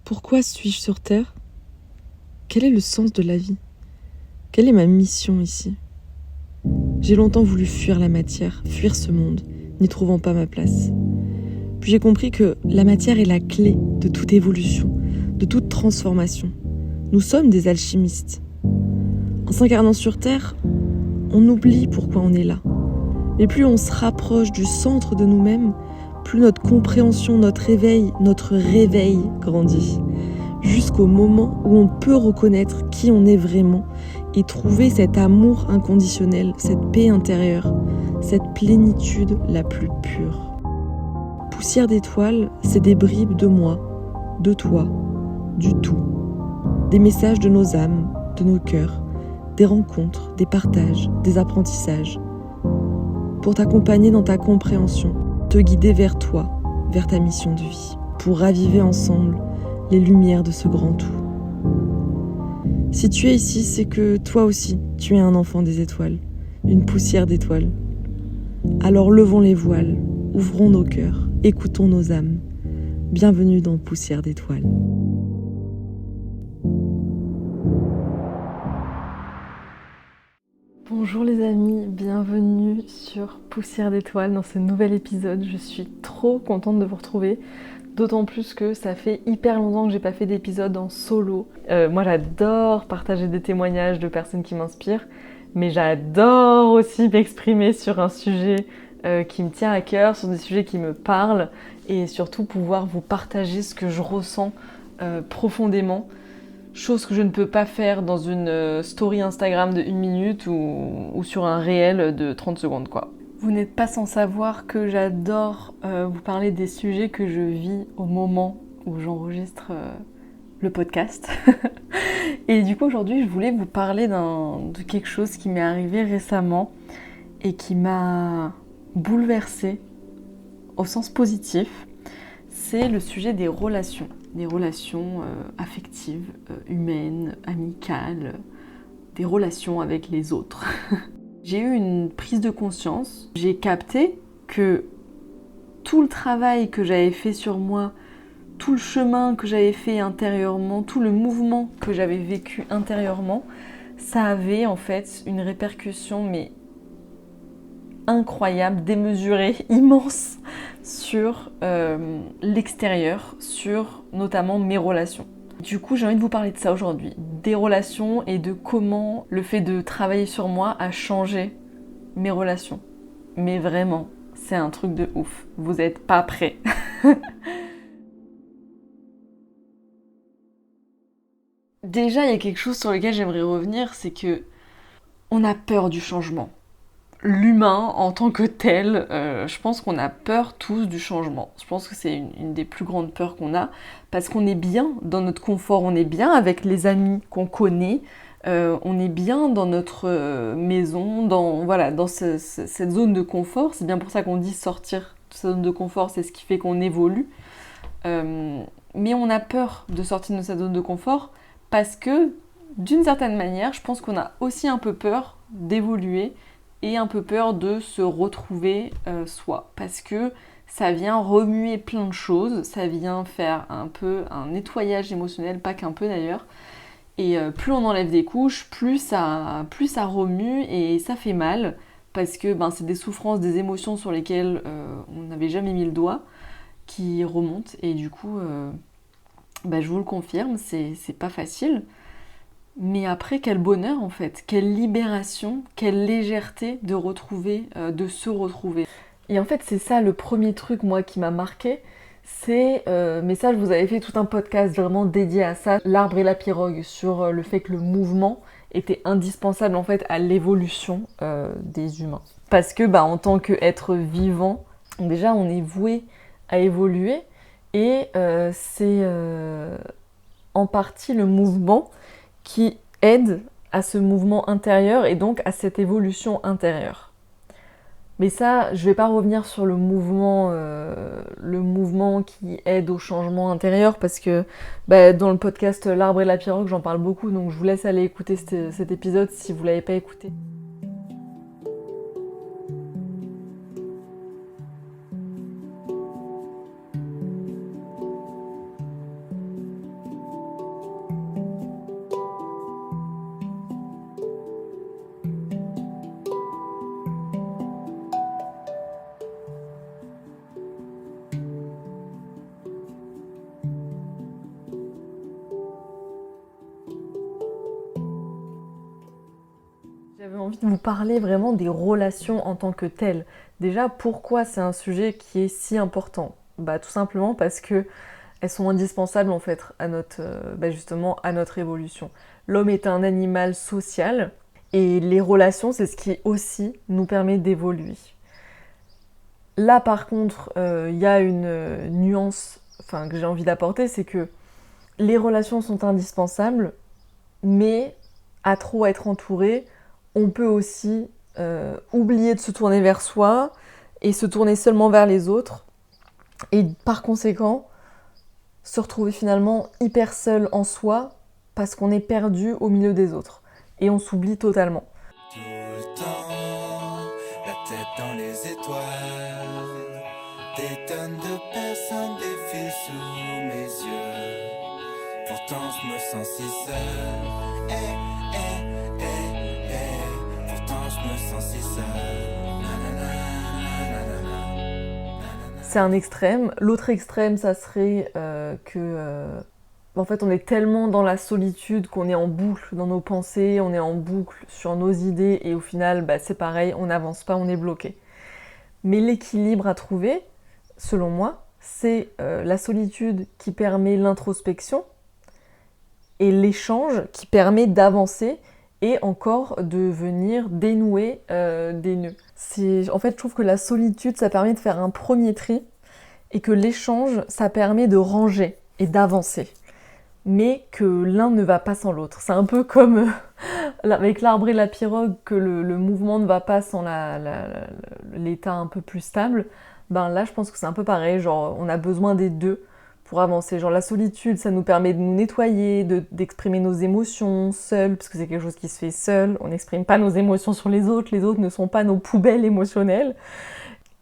Pourquoi suis-je sur Terre? Quel est le sens de la vie? Quelle est ma mission ici? J'ai longtemps voulu fuir la matière, fuir ce monde, n'y trouvant pas ma place. Puis j'ai compris que la matière est la clé de toute évolution, de toute transformation. Nous sommes des alchimistes. En s'incarnant sur Terre, on oublie pourquoi on est là. Mais plus on se rapproche du centre de nous-mêmes, plus notre compréhension, notre réveil grandit. Jusqu'au moment où on peut reconnaître qui on est vraiment et trouver cet amour inconditionnel, cette paix intérieure, cette plénitude la plus pure. Poussière d'étoiles, c'est des bribes de moi, de toi, du tout. Des messages de nos âmes, de nos cœurs, des rencontres, des partages, des apprentissages. Pour t'accompagner dans ta compréhension, te guider vers toi, vers ta mission de vie, pour raviver ensemble les lumières de ce grand tout. Si tu es ici, c'est que toi aussi, tu es un enfant des étoiles, une poussière d'étoiles. Alors levons les voiles, ouvrons nos cœurs, écoutons nos âmes. Bienvenue dans Poussière d'étoiles. Bonjour les amis, bienvenue sur Poussière d'étoiles dans ce nouvel épisode. Je suis trop contente de vous retrouver. D'autant plus que ça fait hyper longtemps que j'ai pas fait d'épisode en solo. Moi j'adore partager des témoignages de personnes qui m'inspirent, mais j'adore aussi m'exprimer sur un sujet qui me tient à cœur, sur des sujets qui me parlent, et surtout pouvoir vous partager ce que je ressens profondément. Chose que je ne peux pas faire dans une story Instagram de 1 minute ou sur un réel de 30 secondes quoi. Vous n'êtes pas sans savoir que j'adore vous parler des sujets que je vis au moment où j'enregistre le podcast. Et du coup aujourd'hui je voulais vous parler de quelque chose qui m'est arrivé récemment et qui m'a bouleversée au sens positif. C'est le sujet des relations affectives, humaines, amicales, des relations avec les autres. J'ai eu une prise de conscience, j'ai capté que tout le travail que j'avais fait sur moi, tout le chemin que j'avais fait intérieurement, tout le mouvement que j'avais vécu intérieurement, ça avait en fait une répercussion mais incroyable, démesurée, immense sur l'extérieur, sur notamment mes relations. Du coup, j'ai envie de vous parler de ça aujourd'hui, des relations et de comment le fait de travailler sur moi a changé mes relations. Mais vraiment, c'est un truc de ouf. Vous n'êtes pas prêts. Déjà, il y a quelque chose sur lequel j'aimerais revenir, c'est que on a peur du changement. L'humain en tant que tel, je pense qu'on a peur tous du changement. Je pense que c'est une des plus grandes peurs qu'on a, parce qu'on est bien dans notre confort, on est bien avec les amis qu'on connaît, on est bien dans notre maison, dans cette zone de confort. C'est bien pour ça qu'on dit sortir de cette zone de confort, c'est ce qui fait qu'on évolue. Mais on a peur de sortir de cette zone de confort parce que, d'une certaine manière, je pense qu'on a aussi un peu peur d'évoluer et un peu peur de se retrouver soi. Parce que ça vient remuer plein de choses, ça vient faire un peu un nettoyage émotionnel, pas qu'un peu d'ailleurs. Et plus on enlève des couches, plus ça remue et ça fait mal. Parce que c'est des souffrances, des émotions sur lesquelles on n'avait jamais mis le doigt qui remontent. Et du coup, je vous le confirme, c'est pas facile. Mais après, quel bonheur en fait, quelle libération, quelle légèreté de de se retrouver. Et en fait, c'est ça le premier truc moi qui m'a marqué, c'est, mais ça je vous avais fait tout un podcast vraiment dédié à ça, l'arbre et la pirogue, sur le fait que le mouvement était indispensable en fait à l'évolution des humains. Parce que en tant qu'être vivant, déjà on est voué à évoluer et c'est en partie le mouvement qui aide à ce mouvement intérieur et donc à cette évolution intérieure. Mais ça, je vais pas revenir sur le mouvement qui aide au changement intérieur parce que dans le podcast L'arbre et la pirogue, j'en parle beaucoup, donc je vous laisse aller écouter cet épisode si vous l'avez pas écouté. envie de vous parler vraiment des relations en tant que telles. Déjà, pourquoi c'est un sujet qui est si important? Tout simplement parce que elles sont indispensables en fait à justement à notre évolution. L'homme est un animal social et les relations, c'est ce qui aussi nous permet d'évoluer. Là, par contre, il y a une nuance que j'ai envie d'apporter, c'est que les relations sont indispensables, mais à trop être entouré, on peut aussi oublier de se tourner vers soi et se tourner seulement vers les autres. Et par conséquent, se retrouver finalement hyper seul en soi parce qu'on est perdu au milieu des autres. Et on s'oublie totalement. Tout le temps, la tête dans les étoiles. Des tonnes de personnes défilent sous mes yeux. Pourtant je me sens si seul. Pourtant je me sens si seul. C'est un extrême. L'autre extrême, ça serait en fait, on est tellement dans la solitude qu'on est en boucle dans nos pensées, on est en boucle sur nos idées et au final, c'est pareil, on n'avance pas, on est bloqué. Mais l'équilibre à trouver, selon moi, c'est la solitude qui permet l'introspection et l'échange qui permet d'avancer et encore de venir dénouer des nœuds. En fait, je trouve que la solitude, ça permet de faire un premier tri et que l'échange, ça permet de ranger et d'avancer. Mais que l'un ne va pas sans l'autre. C'est un peu comme avec l'arbre et la pirogue, que le mouvement ne va pas sans l'état un peu plus stable. Là, je pense que c'est un peu pareil, genre on a besoin des deux pour avancer. Genre la solitude, ça nous permet de nous nettoyer, d'exprimer nos émotions seuls, parce que c'est quelque chose qui se fait seul. On n'exprime pas nos émotions sur les autres ne sont pas nos poubelles émotionnelles.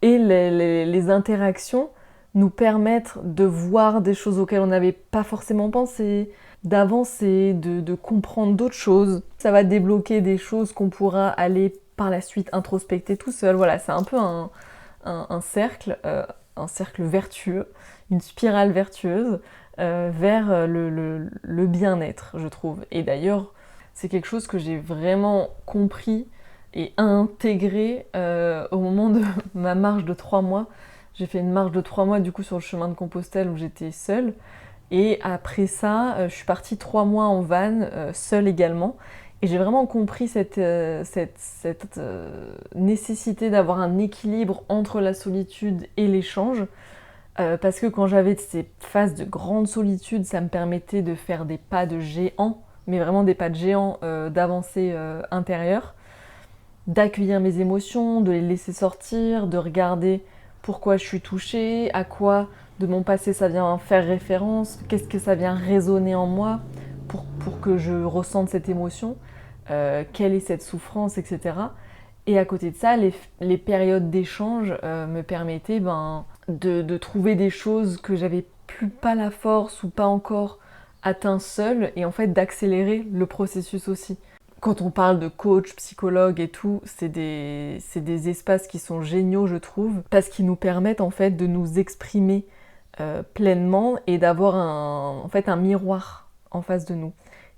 Et les interactions nous permettent de voir des choses auxquelles on n'avait pas forcément pensé, d'avancer, de comprendre d'autres choses. Ça va débloquer des choses qu'on pourra aller par la suite introspecter tout seul. Voilà, c'est un peu un cercle vertueux, une spirale vertueuse vers le bien-être, je trouve. Et d'ailleurs, c'est quelque chose que j'ai vraiment compris et intégré au moment de ma marche de 3 mois. J'ai fait une marche de 3 mois du coup sur le chemin de Compostelle où j'étais seule. Et après ça, je suis partie 3 mois en van, seule également. Et j'ai vraiment compris cette nécessité d'avoir un équilibre entre la solitude et l'échange. Parce que quand j'avais ces phases de grande solitude, ça me permettait de faire des pas de géant, mais vraiment des pas de géant d'avancée intérieure, d'accueillir mes émotions, de les laisser sortir, de regarder pourquoi je suis touchée, à quoi de mon passé ça vient faire référence, qu'est-ce que ça vient résonner en moi pour que je ressente cette émotion, quelle est cette souffrance, etc. Et à côté de ça, les périodes d'échange me permettaient de trouver des choses que j'avais plus pas la force ou pas encore atteint seule, et en fait d'accélérer le processus aussi. Quand on parle de coach, psychologue et tout, c'est des espaces qui sont géniaux, je trouve, parce qu'ils nous permettent en fait de nous exprimer pleinement et d'avoir un miroir en face de nous.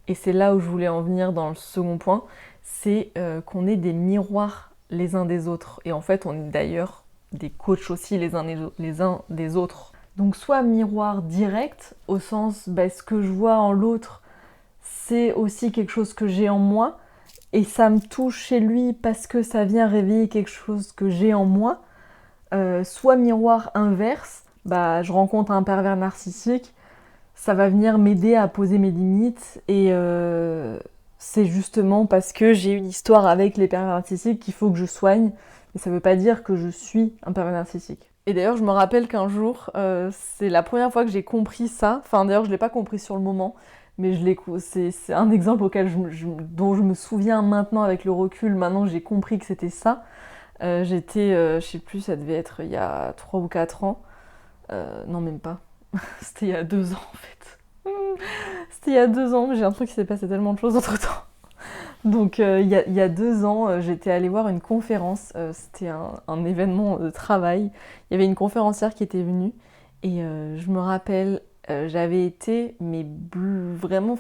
Et c'est là où je voulais en venir dans le second point, c'est qu'on est des miroirs les uns des autres. Et en fait, on est d'ailleurs des coachs aussi les uns des autres. Donc soit miroir direct, au sens, ce que je vois en l'autre, c'est aussi quelque chose que j'ai en moi, et ça me touche chez lui parce que ça vient réveiller quelque chose que j'ai en moi. Soit miroir inverse, je rencontre un pervers narcissique, ça va venir m'aider à poser mes limites, et c'est justement parce que j'ai une histoire avec les pervers narcissiques qu'il faut que je soigne, mais ça veut pas dire que je suis un pervers narcissique. Et d'ailleurs, je me rappelle qu'un jour, c'est la première fois que j'ai compris ça. Enfin, d'ailleurs, je l'ai pas compris sur le moment, mais c'est un exemple dont je me souviens maintenant avec le recul. Maintenant, j'ai compris que c'était ça. J'étais, je sais plus, ça devait être il y a 3 ou 4 ans. Non, même pas. C'était il y a 2 ans, en fait. C'était il y a 2 ans, mais j'ai l'impression qu'il s'est passé tellement de choses entre-temps. Donc il y a 2 ans, j'étais allée voir une conférence, c'était un événement de travail. Il y avait une conférencière qui était venue et je me rappelle, j'avais été vraiment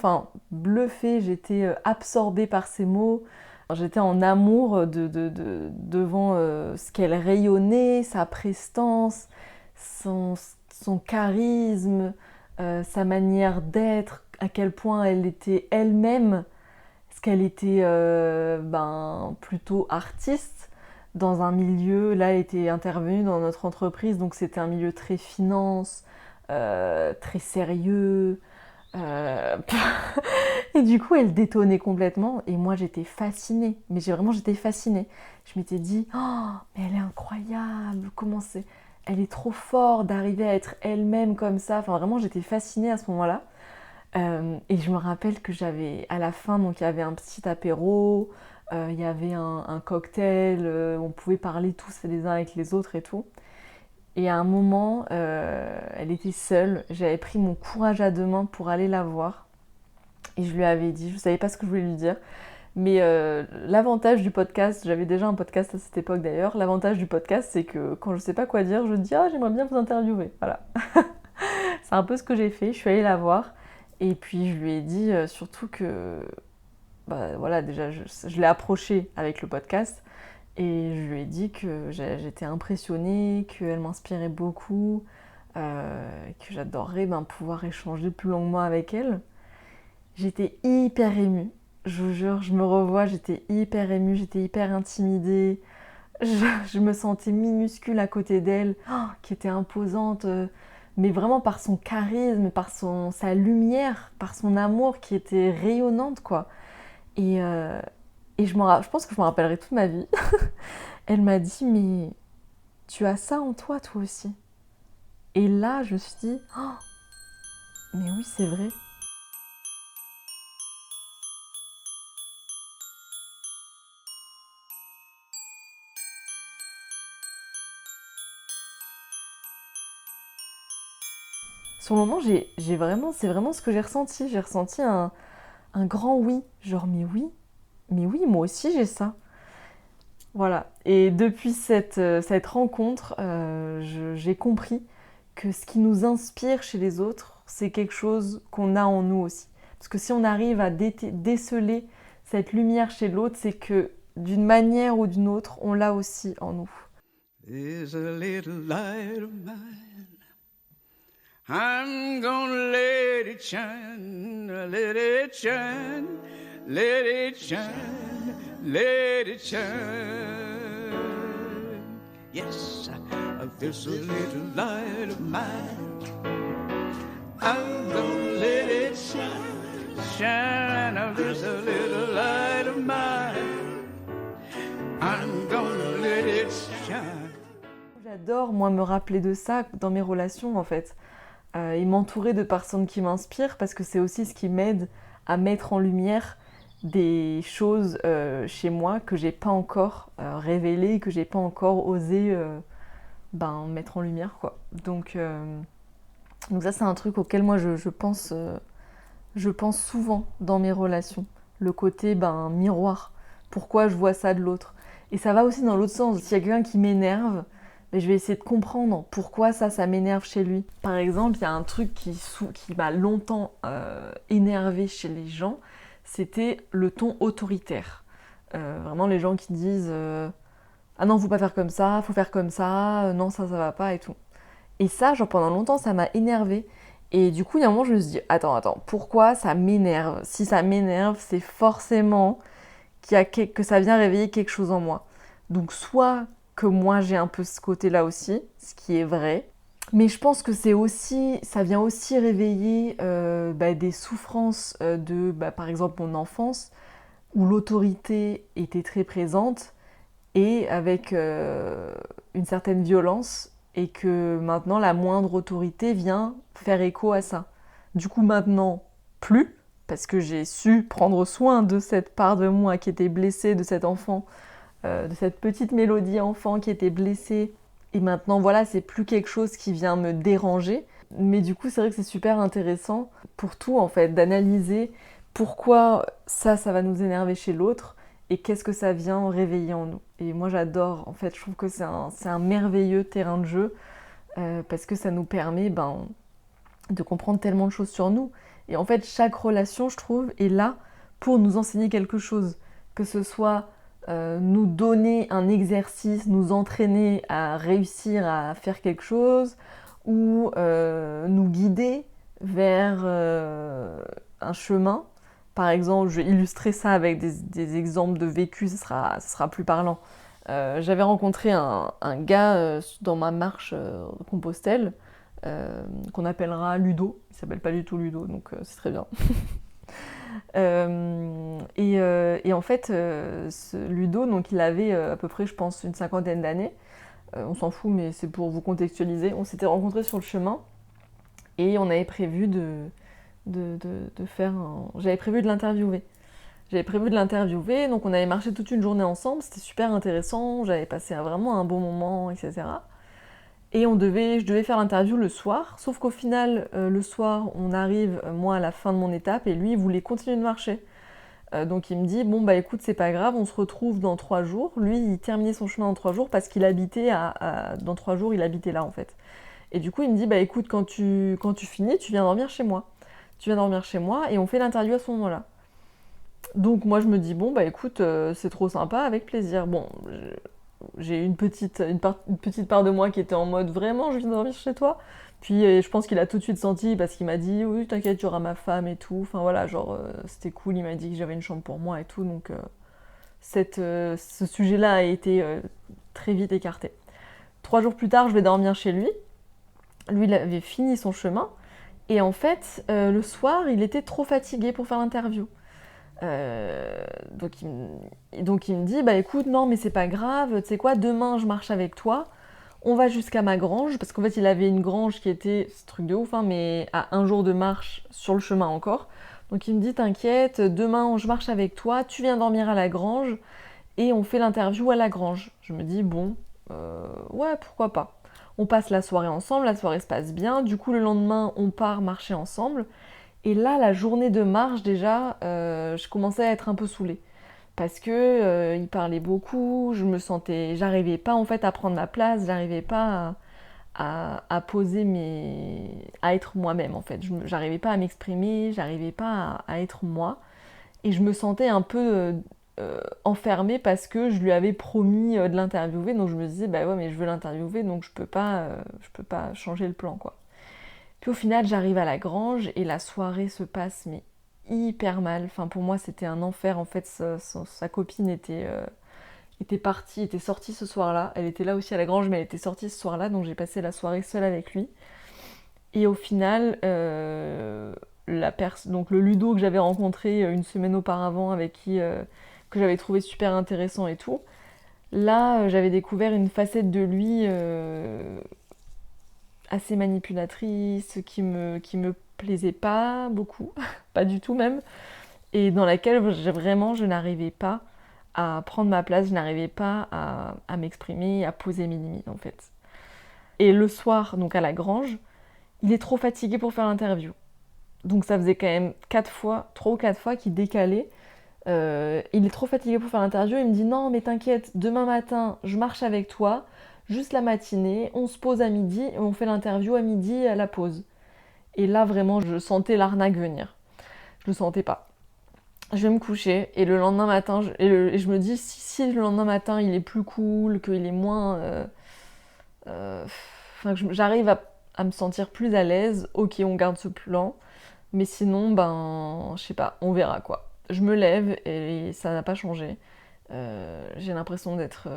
bluffée, j'étais absorbée par ses mots, J'étais en amour devant ce qu'elle rayonnait, sa prestance, son charisme, sa manière d'être, à quel point elle était elle-même, parce qu'elle était plutôt artiste dans un milieu, là elle était intervenue dans notre entreprise, donc c'était un milieu très finance, très sérieux. euh, Et du coup, elle détonnait complètement et moi j'étais fascinée. Mais j'étais fascinée. Je m'étais dit, oh, mais elle est incroyable, comment c'est. Elle est trop forte d'arriver à être elle-même comme ça. Enfin, vraiment, j'étais fascinée à ce moment-là. Et je me rappelle que à la fin, donc il y avait un petit apéro, il y avait un cocktail, on pouvait parler tous les uns avec les autres et tout. Et à un moment, elle était seule. J'avais pris mon courage à deux mains pour aller la voir. Et je lui avais dit, je ne savais pas ce que je voulais lui dire, mais l'avantage du podcast, j'avais déjà un podcast à cette époque d'ailleurs, l'avantage du podcast c'est que quand je ne sais pas quoi dire, je dis « Ah, j'aimerais bien vous interviewer ». Voilà. C'est un peu ce que j'ai fait, je suis allée la voir et puis je lui ai dit surtout que, voilà, déjà je l'ai approchée avec le podcast et je lui ai dit que j'étais impressionnée, qu'elle m'inspirait beaucoup, que j'adorerais pouvoir échanger plus longuement avec elle. J'étais hyper émue, je vous jure, je me revois, j'étais hyper émue, j'étais hyper intimidée. Je me sentais minuscule à côté d'elle, qui était imposante, mais vraiment par son charisme, par sa lumière, par son amour qui était rayonnante, quoi. Et je pense que je me rappellerai toute ma vie. Elle m'a dit, mais tu as ça en toi, toi aussi. Et là, je me suis dit, mais oui, c'est vrai. Sur le moment, c'est vraiment ce que j'ai ressenti. J'ai ressenti un grand oui. Genre, mais oui, moi aussi j'ai ça. Voilà. Et depuis cette rencontre, j'ai compris que ce qui nous inspire chez les autres, c'est quelque chose qu'on a en nous aussi. Parce que si on arrive à déceler cette lumière chez l'autre, c'est que d'une manière ou d'une autre, on l'a aussi en nous. There's a little light of mine. I'm gonna let it shine, let it shine, let it shine, let it shine. Yes, there's a little light of mine. I'm gonna let it shine, shine. There's a little light of mine. I'm gonna let it shine. J'adore, moi, me rappeler de ça dans mes relations, en fait. Et m'entourer de personnes qui m'inspirent parce que c'est aussi ce qui m'aide à mettre en lumière des choses chez moi que j'ai pas encore révélées, que j'ai pas encore osé mettre en lumière, quoi. Donc ça c'est un truc auquel moi je pense souvent dans mes relations, le côté miroir, pourquoi je vois ça de l'autre. Et ça va aussi dans l'autre sens, s'il y a quelqu'un qui m'énerve, mais je vais essayer de comprendre pourquoi ça m'énerve chez lui. Par exemple, il y a un truc qui m'a longtemps énervé chez les gens, c'était le ton autoritaire. Vraiment les gens qui disent ah non, faut pas faire comme ça, faut faire comme ça, non, ça va pas et tout. Et ça, genre pendant longtemps, ça m'a énervé. Et du coup, il y a un moment, je me suis dit attends, pourquoi ça m'énerve? Si ça m'énerve, c'est forcément que ça vient réveiller quelque chose en moi. Donc soit que moi j'ai un peu ce côté-là aussi, ce qui est vrai. Mais je pense que ça vient aussi réveiller des souffrances de, par exemple, mon enfance, où l'autorité était très présente et avec une certaine violence, et que maintenant la moindre autorité vient faire écho à ça. Du coup maintenant, plus, parce que j'ai su prendre soin de cette part de moi qui était blessée, de cet enfant, de cette petite mélodie enfant qui était blessée. Et maintenant, voilà, c'est plus quelque chose qui vient me déranger. Mais du coup, c'est vrai que c'est super intéressant pour tout, en fait, d'analyser pourquoi ça va nous énerver chez l'autre et qu'est-ce que ça vient réveiller en nous. Et moi, j'adore. En fait, je trouve que c'est un merveilleux terrain de jeu parce que ça nous permet de comprendre tellement de choses sur nous. Et en fait, chaque relation, je trouve, est là pour nous enseigner quelque chose. que ce soit nous donner un exercice, nous entraîner à réussir à faire quelque chose, ou nous guider vers un chemin. Par exemple, je vais illustrer ça avec des exemples de vécu, ça sera plus parlant. J'avais rencontré un gars dans ma marche Compostelle, qu'on appellera Ludo. Il s'appelle pas du tout Ludo, donc c'est très bien. Et en fait, ce Ludo, donc il avait à peu près, je pense, une cinquantaine d'années. On s'en fout, mais c'est pour vous contextualiser. On s'était rencontrés sur le chemin et on avait prévu de faire un... J'avais prévu de l'interviewer. Donc on avait marché toute une journée ensemble, c'était super intéressant, j'avais passé vraiment un bon moment, etc. Et je devais faire l'interview le soir, sauf qu'au final, le soir, on arrive, moi, à la fin de mon étape, et lui, il voulait continuer de marcher. Donc il me dit, bon bah écoute, c'est pas grave, on se retrouve dans 3 jours. Lui, il terminait son chemin en 3 jours parce qu'il habitait dans 3 jours, il habitait là en fait. Et du coup, il me dit, bah écoute, quand tu finis, tu viens dormir chez moi. Et on fait l'interview à ce moment-là. Donc moi, je me dis, bon bah écoute, c'est trop sympa, avec plaisir. Bon, j'ai une petite part de moi qui était en mode, vraiment, je viens dormir chez toi. Puis je pense qu'il a tout de suite senti parce qu'il m'a dit oui t'inquiète tu auras ma femme et tout. Enfin voilà genre c'était cool, il m'a dit que j'avais une chambre pour moi et tout donc ce sujet-là a été très vite écarté. 3 jours plus tard je vais dormir chez lui. Lui il avait fini son chemin et en fait le soir il était trop fatigué pour faire l'interview. Donc il me dit bah écoute non mais c'est pas grave, tu sais quoi demain je marche avec toi. On va jusqu'à ma grange, parce qu'en fait il avait une grange qui était, ce truc de ouf, hein, mais à 1 jour de marche sur le chemin encore. Donc il me dit t'inquiète, demain je marche avec toi, tu viens dormir à la grange et on fait l'interview à la grange. Je me dis bon, ouais pourquoi pas. On passe la soirée ensemble, la soirée se passe bien, du coup le lendemain on part marcher ensemble. Et là la journée de marche déjà, je commençais à être un peu saoulée parce que il parlait beaucoup, j'arrivais pas en fait à prendre ma place, j'arrivais pas à poser à être moi-même en fait. J'arrivais pas à m'exprimer, j'arrivais pas à être moi, et je me sentais un peu enfermée parce que je lui avais promis de l'interviewer, donc je me disais bah ouais mais je veux l'interviewer donc je peux pas changer le plan quoi. Puis au final j'arrive à la grange et la soirée se passe mais hyper mal. Enfin, pour moi, c'était un enfer. En fait, sa copine était partie, était sortie ce soir-là. Elle était là aussi à la grange, mais elle était sortie ce soir-là, donc j'ai passé la soirée seule avec lui. Et au final, donc le Ludo que j'avais rencontré une semaine auparavant, avec qui que j'avais trouvé super intéressant et tout, là, j'avais découvert une facette de lui assez manipulatrice, qui me plaisait pas beaucoup, pas du tout même, et dans laquelle je n'arrivais pas à prendre ma place, je n'arrivais pas à m'exprimer, à poser mes limites en fait. Et le soir, donc à la grange, il est trop fatigué pour faire l'interview. Donc ça faisait quand même 3 ou 4 fois qu'il décalait. Il est trop fatigué pour faire l'interview, il me dit non mais t'inquiète, demain matin je marche avec toi, juste la matinée, on se pose à midi et on fait l'interview à midi à la pause. Et là vraiment je sentais l'arnaque venir. Je le sentais pas. Je vais me coucher et le lendemain matin, et je me dis si le lendemain matin il est plus cool, qu'il est moins... Enfin, que j'arrive à me sentir plus à l'aise, ok on garde ce plan, mais sinon ben je sais pas, on verra quoi. Je me lève et ça n'a pas changé. J'ai l'impression d'être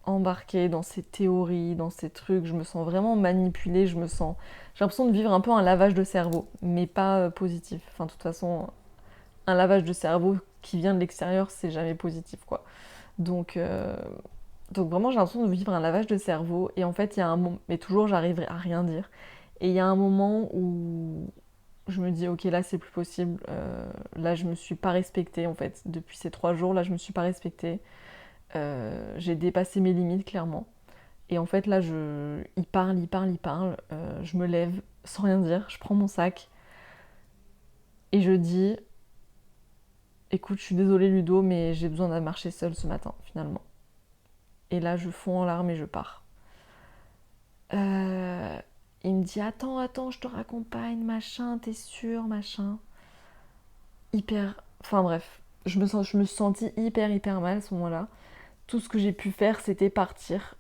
embarquée dans ces théories, dans ces trucs, je me sens vraiment manipulée, j'ai l'impression de vivre un peu un lavage de cerveau, mais pas positif. Enfin de toute façon, un lavage de cerveau qui vient de l'extérieur, c'est jamais positif quoi. Donc vraiment j'ai l'impression de vivre un lavage de cerveau, et en fait il y a un moment, mais toujours j'arrive à rien dire, et il y a un moment où je me dis ok là c'est plus possible, là je me suis pas respectée en fait, depuis ces 3 jours là je me suis pas respectée, j'ai dépassé mes limites clairement, et en fait là il parle, je me lève sans rien dire, je prends mon sac et je dis écoute je suis désolée Ludo mais j'ai besoin de marcher seule ce matin finalement, et là je fonds en larmes et je pars. Il me dit attends, je te raccompagne, machin, t'es sûre, machin. Hyper. Enfin bref. je me suis sentie hyper mal à ce moment-là. Tout ce que j'ai pu faire, c'était partir.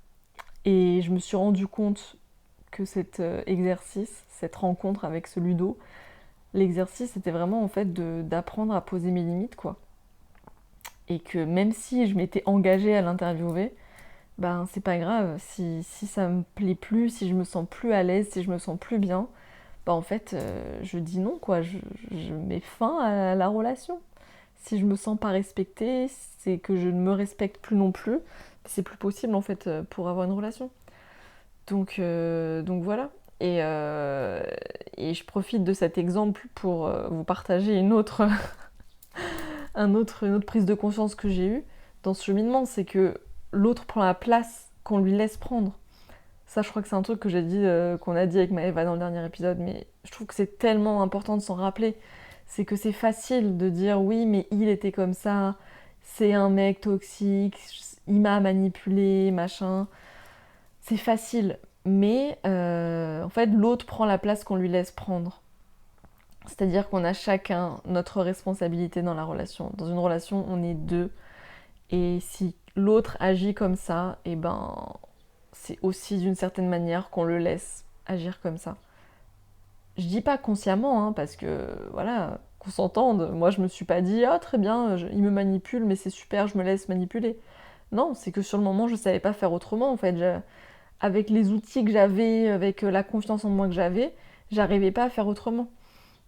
Et je me suis rendu compte que cet exercice, cette rencontre avec ce Ludo, l'exercice c'était vraiment en fait d'apprendre à poser mes limites, quoi. Et que même si je m'étais engagée à l'interviewer, ben c'est pas grave, si ça me plaît plus, si je me sens plus à l'aise, si je me sens plus bien, ben en fait je dis non, quoi, je mets fin à la relation. Si je me sens pas respectée, c'est que je ne me respecte plus non plus, c'est plus possible en fait pour avoir une relation. Donc voilà. Et je profite de cet exemple pour vous partager une autre une autre prise de conscience que j'ai eue dans ce cheminement, c'est que l'autre prend la place qu'on lui laisse prendre. Ça, je crois que c'est un truc que qu'on a dit avec Maëva dans le dernier épisode, mais je trouve que c'est tellement important de s'en rappeler. C'est que c'est facile de dire oui, mais il était comme ça, c'est un mec toxique, il m'a manipulé, machin. C'est facile, mais en fait, l'autre prend la place qu'on lui laisse prendre. C'est-à-dire qu'on a chacun notre responsabilité dans la relation. Dans une relation, on est deux. Et si l'autre agit comme ça, et ben c'est aussi d'une certaine manière qu'on le laisse agir comme ça. Je dis pas consciemment, hein, parce que voilà, qu'on s'entende. Moi, je me suis pas dit ah très bien, il me manipule, mais c'est super, je me laisse manipuler. Non, c'est que sur le moment, je savais pas faire autrement. En fait, avec les outils que j'avais, avec la confiance en moi que j'avais, j'arrivais pas à faire autrement.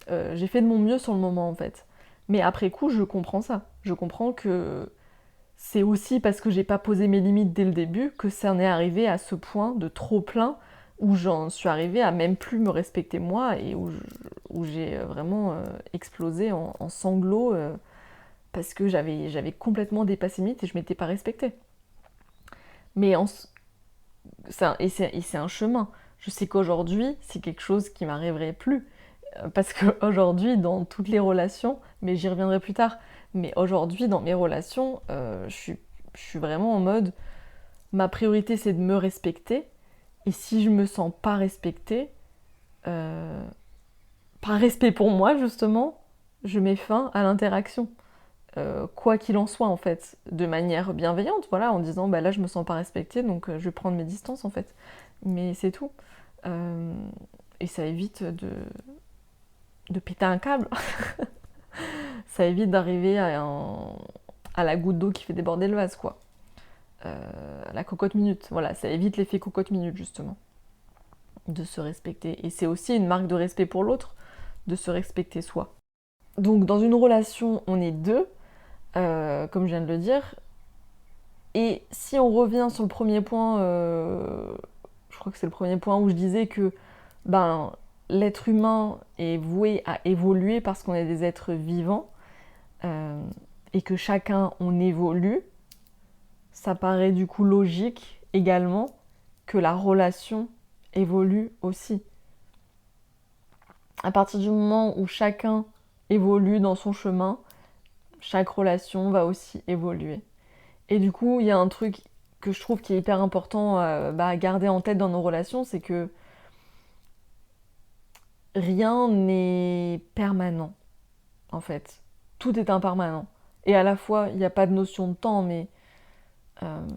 J'ai fait de mon mieux sur le moment en fait. Mais après coup, je comprends ça. Je comprends que c'est aussi parce que j'ai pas posé mes limites dès le début que ça en est arrivé à ce point de trop plein où j'en suis arrivée à même plus me respecter moi et où j'ai vraiment explosé en sanglots parce que j'avais complètement dépassé mes limites et je m'étais pas respectée. Mais c'est un chemin. Je sais qu'aujourd'hui, c'est quelque chose qui m'arriverait plus. Parce qu'aujourd'hui, dans toutes les relations, mais j'y reviendrai plus tard, mais aujourd'hui, dans mes relations, je suis vraiment en mode, ma priorité, c'est de me respecter, et si je me sens pas respectée, euh, par respect pour moi, justement, je mets fin à l'interaction. Quoi qu'il en soit, en fait, de manière bienveillante, voilà, en disant, bah là, je me sens pas respectée, donc je vais prendre mes distances, en fait. Mais c'est tout. Euh, et ça évite de péter un câble. Ça évite d'arriver à la goutte d'eau qui fait déborder le vase, quoi. La cocotte minute, voilà, ça évite l'effet cocotte minute, justement. De se respecter. Et c'est aussi une marque de respect pour l'autre, de se respecter soi. Donc, dans une relation, on est deux, comme je viens de le dire. Et si on revient sur le premier point, je crois que c'est le premier point où je disais que ben, l'être humain est voué à évoluer parce qu'on est des êtres vivants, et que chacun on évolue, ça paraît du coup logique également que la relation évolue aussi. À partir du moment où chacun évolue dans son chemin, chaque relation va aussi évoluer. Et du coup, il y a un truc que je trouve qui est hyper important à garder en tête dans nos relations, c'est que rien n'est permanent, en fait. Tout est impermanent. Et à la fois, il n'y a pas de notion de temps, mais euh,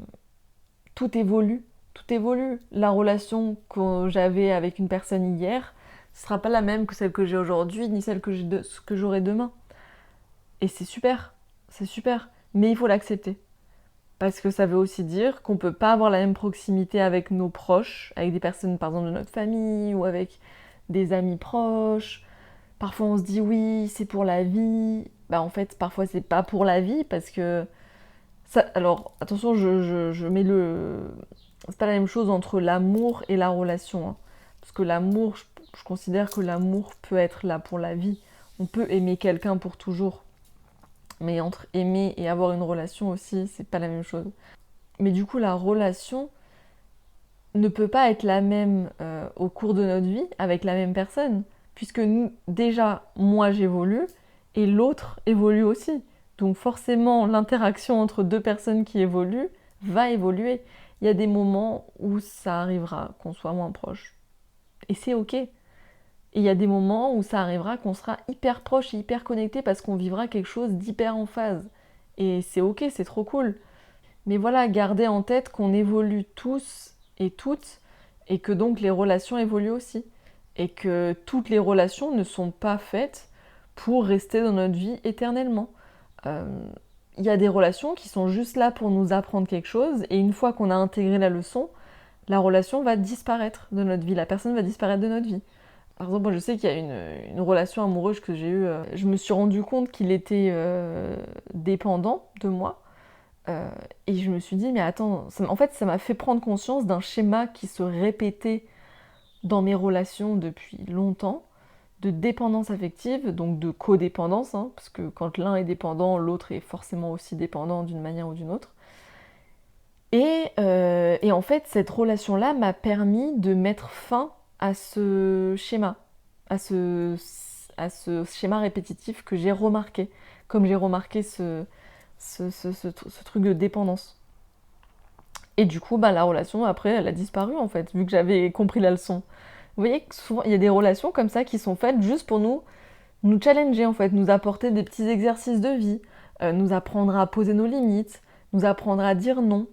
tout évolue. Tout évolue. La relation que j'avais avec une personne hier ne sera pas la même que celle que j'ai aujourd'hui, ni celle que j'aurai demain. Et c'est super. C'est super. Mais il faut l'accepter. Parce que ça veut aussi dire qu'on ne peut pas avoir la même proximité avec nos proches, avec des personnes par exemple de notre famille ou avec des amis proches. Parfois on se dit oui, c'est pour la vie. Bah en fait, parfois c'est pas pour la vie parce que ça, alors attention, je mets le. C'est pas la même chose entre l'amour et la relation, hein. Parce que l'amour, je considère que l'amour peut être là pour la vie. On peut aimer quelqu'un pour toujours. Mais entre aimer et avoir une relation aussi, c'est pas la même chose. Mais du coup, la relation ne peut pas être la même au cours de notre vie avec la même personne. Puisque nous, déjà, moi j'évolue et l'autre évolue aussi. Donc forcément, l'interaction entre deux personnes qui évoluent va évoluer. Il y a des moments où ça arrivera qu'on soit moins proche. Et c'est ok. Et il y a des moments où ça arrivera qu'on sera hyper proche et hyper connecté parce qu'on vivra quelque chose d'hyper en phase. Et c'est ok, c'est trop cool. Mais voilà, gardez en tête qu'on évolue tous et toutes et que donc les relations évoluent aussi. Et que toutes les relations ne sont pas faites pour rester dans notre vie éternellement. Il y a des relations qui sont juste là pour nous apprendre quelque chose et une fois qu'on a intégré la leçon, la relation va disparaître de notre vie, la personne va disparaître de notre vie. Par exemple, moi je sais qu'il y a une relation amoureuse que j'ai eue, je me suis rendu compte qu'il était dépendant de moi. Et je me suis dit, mais attends, en fait ça m'a fait prendre conscience d'un schéma qui se répétait dans mes relations depuis longtemps, de dépendance affective, donc de codépendance, hein, parce que quand l'un est dépendant, l'autre est forcément aussi dépendant d'une manière ou d'une autre. Et en fait, cette relation-là m'a permis de mettre fin à ce schéma, à ce schéma répétitif que j'ai remarqué, comme j'ai remarqué ce truc de dépendance. Et du coup, la relation, après, elle a disparu, en fait, vu que j'avais compris la leçon. Vous voyez que souvent, il y a des relations comme ça qui sont faites juste pour nous challenger, en fait, nous apporter des petits exercices de vie, nous apprendre à poser nos limites, nous apprendre à dire non,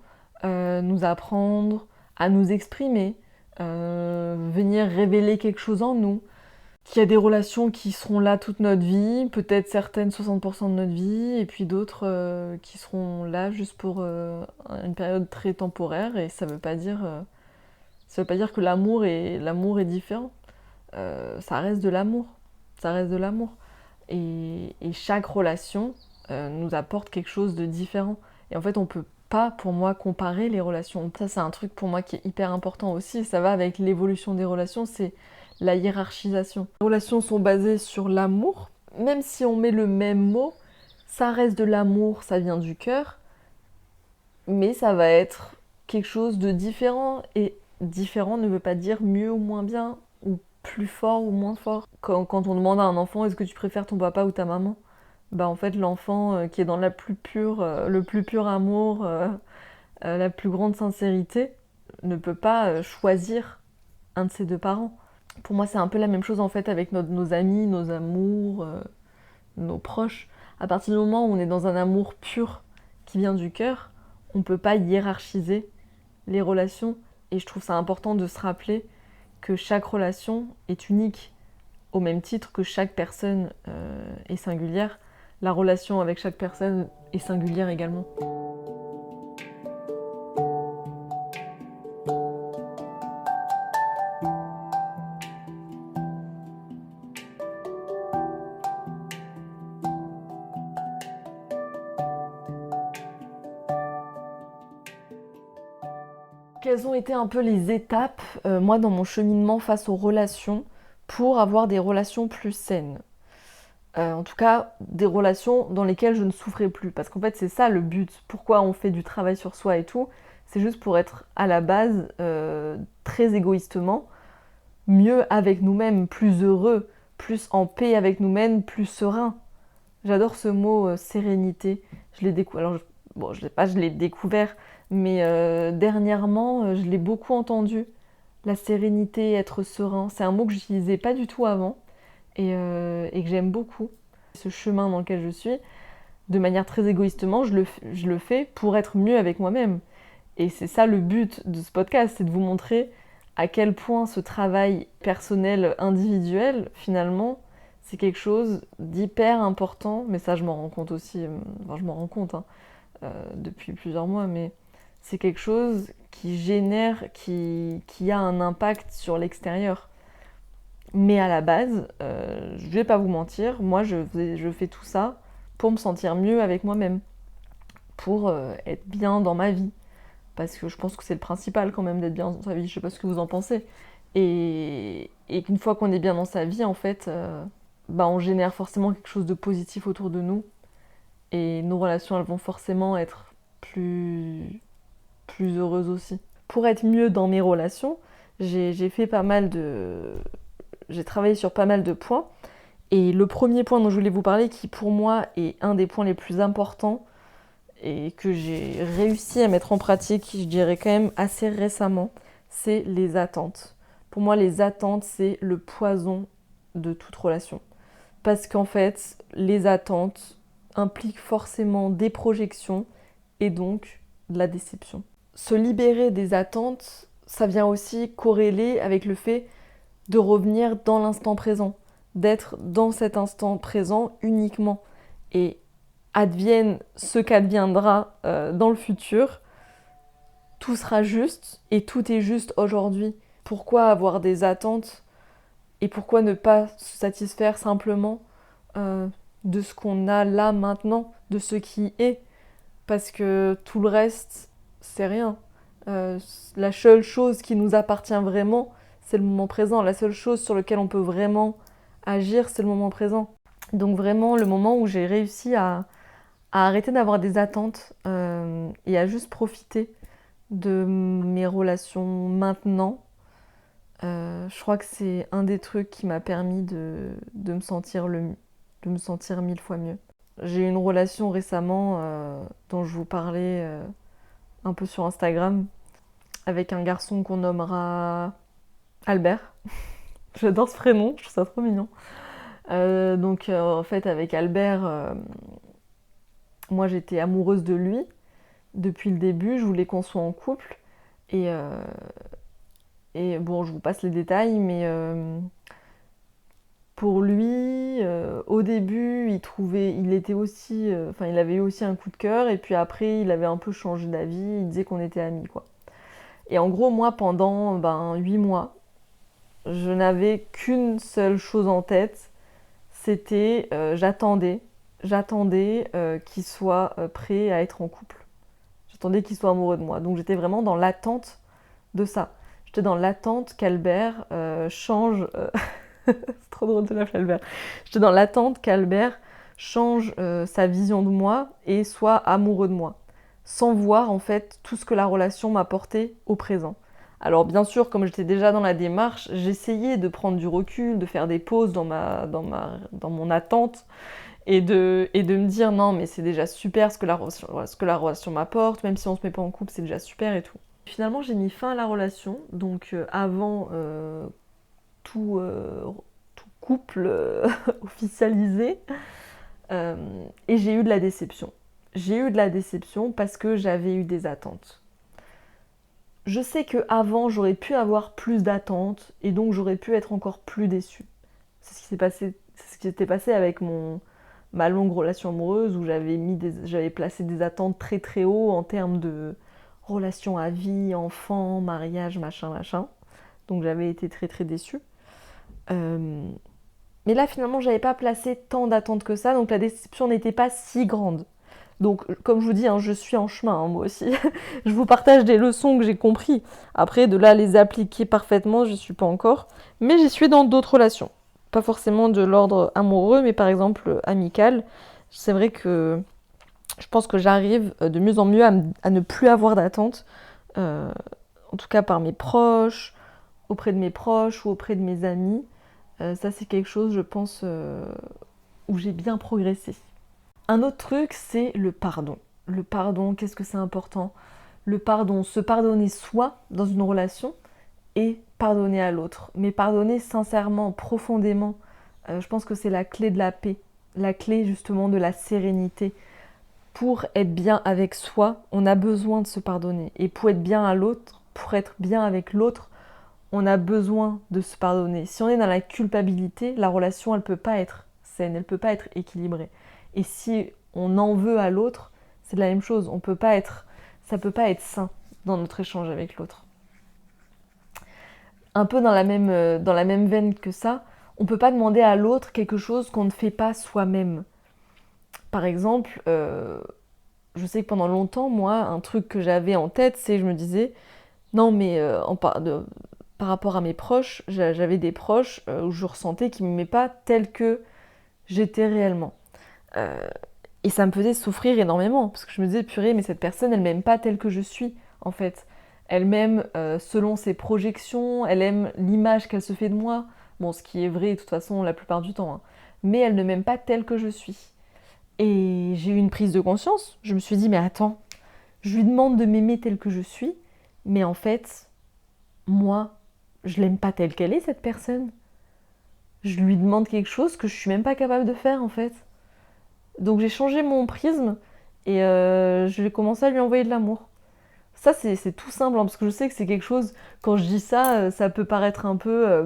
nous apprendre à nous exprimer, venir révéler quelque chose en nous. Qu'il y a des relations qui seront là toute notre vie, peut-être certaines 60% de notre vie, et puis d'autres qui seront là juste pour une période très temporaire, et ça veut pas dire que l'amour est différent. Ça reste de l'amour. Ça reste de l'amour. Et chaque relation nous apporte quelque chose de différent. Et en fait, on peut pas, pour moi, comparer les relations. Ça, c'est un truc pour moi qui est hyper important aussi. Ça va avec l'évolution des relations, c'est la hiérarchisation. Les relations sont basées sur l'amour. Même si on met le même mot, ça reste de l'amour, ça vient du cœur. Mais ça va être quelque chose de différent. Et différent ne veut pas dire mieux ou moins bien, ou plus fort ou moins fort. Quand on demande à un enfant, est-ce que tu préfères ton papa ou ta maman ? En fait, l'enfant qui est dans le plus pur amour, la plus grande sincérité, ne peut pas choisir un de ses deux parents. Pour moi, c'est un peu la même chose en fait avec nos amis, nos amours, nos proches. À partir du moment où on est dans un amour pur qui vient du cœur, on ne peut pas hiérarchiser les relations. Et je trouve ça important de se rappeler que chaque relation est unique, au même titre que chaque personne est singulière. La relation avec chaque personne est singulière également. Quelles ont été un peu les étapes, moi, dans mon cheminement face aux relations, pour avoir des relations plus saines ? En tout cas, des relations dans lesquelles je ne souffrais plus. Parce qu'en fait, c'est ça le but. Pourquoi on fait du travail sur soi et tout ? C'est juste pour être, à la base, très égoïstement, mieux avec nous-mêmes, plus heureux, plus en paix avec nous-mêmes, plus serein. J'adore ce mot sérénité. Je l'ai découvert. Alors, je l'ai découvert, mais dernièrement, je l'ai beaucoup entendu. La sérénité, être serein, c'est un mot que j'utilisais pas du tout avant et que j'aime beaucoup. Ce chemin dans lequel je suis, de manière très égoïstement, je le fais pour être mieux avec moi-même. Et c'est ça le but de ce podcast, c'est de vous montrer à quel point ce travail personnel, individuel, finalement, c'est quelque chose d'hyper important. Mais ça, je m'en rends compte aussi, je m'en rends compte depuis plusieurs mois, mais c'est quelque chose qui génère, qui a un impact sur l'extérieur. Mais à la base, je vais pas vous mentir, moi je fais tout ça pour me sentir mieux avec moi-même, pour être bien dans ma vie. Parce que je pense que c'est le principal quand même d'être bien dans sa vie, je sais pas ce que vous en pensez. Et qu'une fois qu'on est bien dans sa vie, en fait, on génère forcément quelque chose de positif autour de nous. Et nos relations, elles vont forcément être plus heureuses aussi. Pour être mieux dans mes relations, j'ai travaillé sur pas mal de points. Et le premier point dont je voulais vous parler, qui pour moi est un des points les plus importants et que j'ai réussi à mettre en pratique, je dirais quand même assez récemment, c'est les attentes. Pour moi, les attentes, c'est le poison de toute relation. Parce qu'en fait, les attentes impliquent forcément des projections et donc de la déception. Se libérer des attentes, ça vient aussi corréler avec le fait de revenir dans l'instant présent, d'être dans cet instant présent uniquement. Et advienne ce qu'adviendra dans le futur, tout sera juste et tout est juste aujourd'hui. Pourquoi avoir des attentes et pourquoi ne pas se satisfaire simplement de ce qu'on a là maintenant, de ce qui est? Parce que tout le reste, c'est rien. La seule chose qui nous appartient vraiment, c'est le moment présent. La seule chose sur laquelle on peut vraiment agir, c'est le moment présent. Donc vraiment, le moment où j'ai réussi à arrêter d'avoir des attentes et à juste profiter de mes relations maintenant, je crois que c'est un des trucs qui m'a permis de me sentir de me sentir 1000 fois mieux. J'ai eu une relation récemment dont je vous parlais un peu sur Instagram avec un garçon qu'on nommera Albert. J'adore ce prénom, je trouve ça trop mignon. Donc en fait avec Albert, moi j'étais amoureuse de lui depuis le début, je voulais qu'on soit en couple et bon je vous passe les détails mais pour lui au début il était aussi il avait eu aussi un coup de cœur et puis après il avait un peu changé d'avis, il disait qu'on était amis quoi. Et en gros moi pendant 8 mois je n'avais qu'une seule chose en tête, c'était j'attendais qu'il soit prêt à être en couple. J'attendais qu'il soit amoureux de moi. Donc j'étais vraiment dans l'attente de ça. J'étais dans l'attente qu'Albert change... C'est trop drôle de l'appeler Albert. J'étais dans l'attente qu'Albert change sa vision de moi et soit amoureux de moi. Sans voir en fait tout ce que la relation m'apportait au présent. Alors bien sûr, comme j'étais déjà dans la démarche, j'essayais de prendre du recul, de faire des pauses dans mon attente et de me dire non mais c'est déjà super ce que la relation m'apporte, même si on se met pas en couple c'est déjà super et tout. Finalement j'ai mis fin à la relation, donc avant tout couple officialisé et j'ai eu de la déception. J'ai eu de la déception parce que j'avais eu des attentes. Je sais qu'avant j'aurais pu avoir plus d'attentes et donc j'aurais pu être encore plus déçue. C'est ce qui s'est passé, c'est ce qui s'était passé avec ma longue relation amoureuse où j'avais placé des attentes très très haut en termes de relation à vie, enfant, mariage, machin. Donc j'avais été très très déçue. Mais là finalement j'avais pas placé tant d'attentes que ça, donc la déception n'était pas si grande. Donc comme je vous dis, je suis en chemin moi aussi. Je vous partage des leçons que j'ai compris. Après de là les appliquer parfaitement, je suis pas encore. Mais j'y suis dans d'autres relations. Pas forcément de l'ordre amoureux, mais par exemple amical. C'est vrai que je pense que j'arrive de mieux en mieux à ne plus avoir d'attentes. En tout cas par mes proches, auprès de mes proches ou auprès de mes amis. Ça c'est quelque chose, je pense, où j'ai bien progressé. Un autre truc, c'est le pardon. Le pardon, qu'est-ce que c'est important ? Le pardon, se pardonner soi dans une relation et pardonner à l'autre. Mais pardonner sincèrement, profondément, je pense que c'est la clé de la paix, la clé justement de la sérénité. Pour être bien avec soi, on a besoin de se pardonner. Et pour être bien à l'autre, pour être bien avec l'autre, on a besoin de se pardonner. Si on est dans la culpabilité, la relation, elle peut pas être saine, elle peut pas être équilibrée. Et si on en veut à l'autre, c'est la même chose. Ça peut pas être sain dans notre échange avec l'autre. Un peu dans la même veine que ça, on peut pas demander à l'autre quelque chose qu'on ne fait pas soi-même. Par exemple, je sais que pendant longtemps, moi, un truc que j'avais en tête, c'est je me disais, non mais par rapport à mes proches, j'avais des proches où je ressentais qu'ils ne m'aimaient pas tel que j'étais réellement. Et ça me faisait souffrir énormément, parce que je me disais, purée, mais cette personne, elle m'aime pas telle que je suis, en fait. Elle m'aime selon ses projections, elle aime l'image qu'elle se fait de moi. Bon, ce qui est vrai, de toute façon, la plupart du temps. Mais elle ne m'aime pas telle que je suis. Et j'ai eu une prise de conscience. Je me suis dit, mais attends, je lui demande de m'aimer telle que je suis, mais en fait, moi, je l'aime pas telle qu'elle est, cette personne. je lui demande quelque chose que je suis même pas capable de faire en fait. Donc j'ai changé mon prisme et je vais commencer à lui envoyer de l'amour. Ça, c'est tout simple, hein, parce que je sais que c'est quelque chose, quand je dis ça, ça peut paraître un peu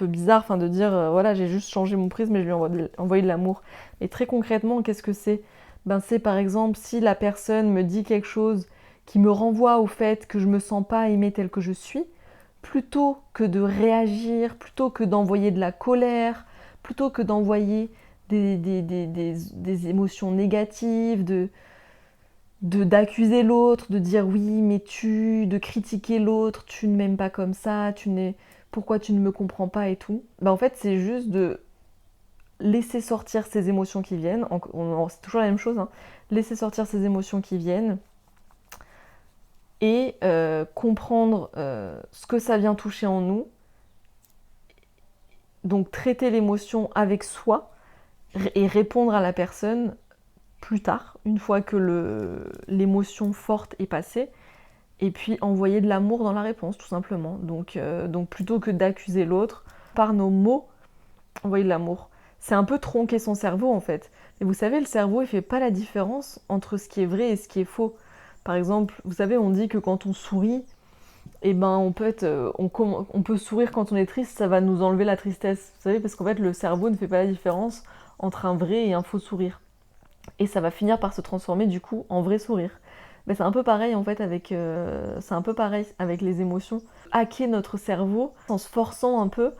bizarre, enfin de dire, voilà, j'ai juste changé mon prisme et je lui ai envoyé de l'amour. Et très concrètement, qu'est-ce que c'est? Ben, c'est par exemple, si la personne me dit quelque chose qui me renvoie au fait que je me sens pas aimée telle que je suis, plutôt que de réagir, plutôt que d'envoyer de la colère, plutôt que d'envoyer des émotions négatives, d'accuser l'autre, de dire oui, mais de critiquer l'autre, tu ne m'aimes pas comme ça, pourquoi tu ne me comprends pas et tout. Bah en fait, c'est juste de laisser sortir ces émotions qui viennent. C'est toujours la même chose, hein. Laisser sortir ces émotions qui viennent et comprendre ce que ça vient toucher en nous. Donc traiter l'émotion avec soi et répondre à la personne plus tard, une fois que l'émotion forte est passée, et puis envoyer de l'amour dans la réponse, tout simplement. Donc plutôt que d'accuser l'autre, par nos mots, envoyer de l'amour. C'est un peu tronquer son cerveau, en fait. Et vous savez, le cerveau, il fait pas la différence entre ce qui est vrai et ce qui est faux. Par exemple, vous savez, on dit que quand on sourit, eh ben, on peut sourire quand on est triste, ça va nous enlever la tristesse. Vous savez, parce qu'en fait, le cerveau ne fait pas la différence entre un vrai et un faux sourire. Et ça va finir par se transformer du coup en vrai sourire. Mais c'est un peu pareil en fait c'est un peu pareil avec les émotions. Hacker notre cerveau en se forçant un peu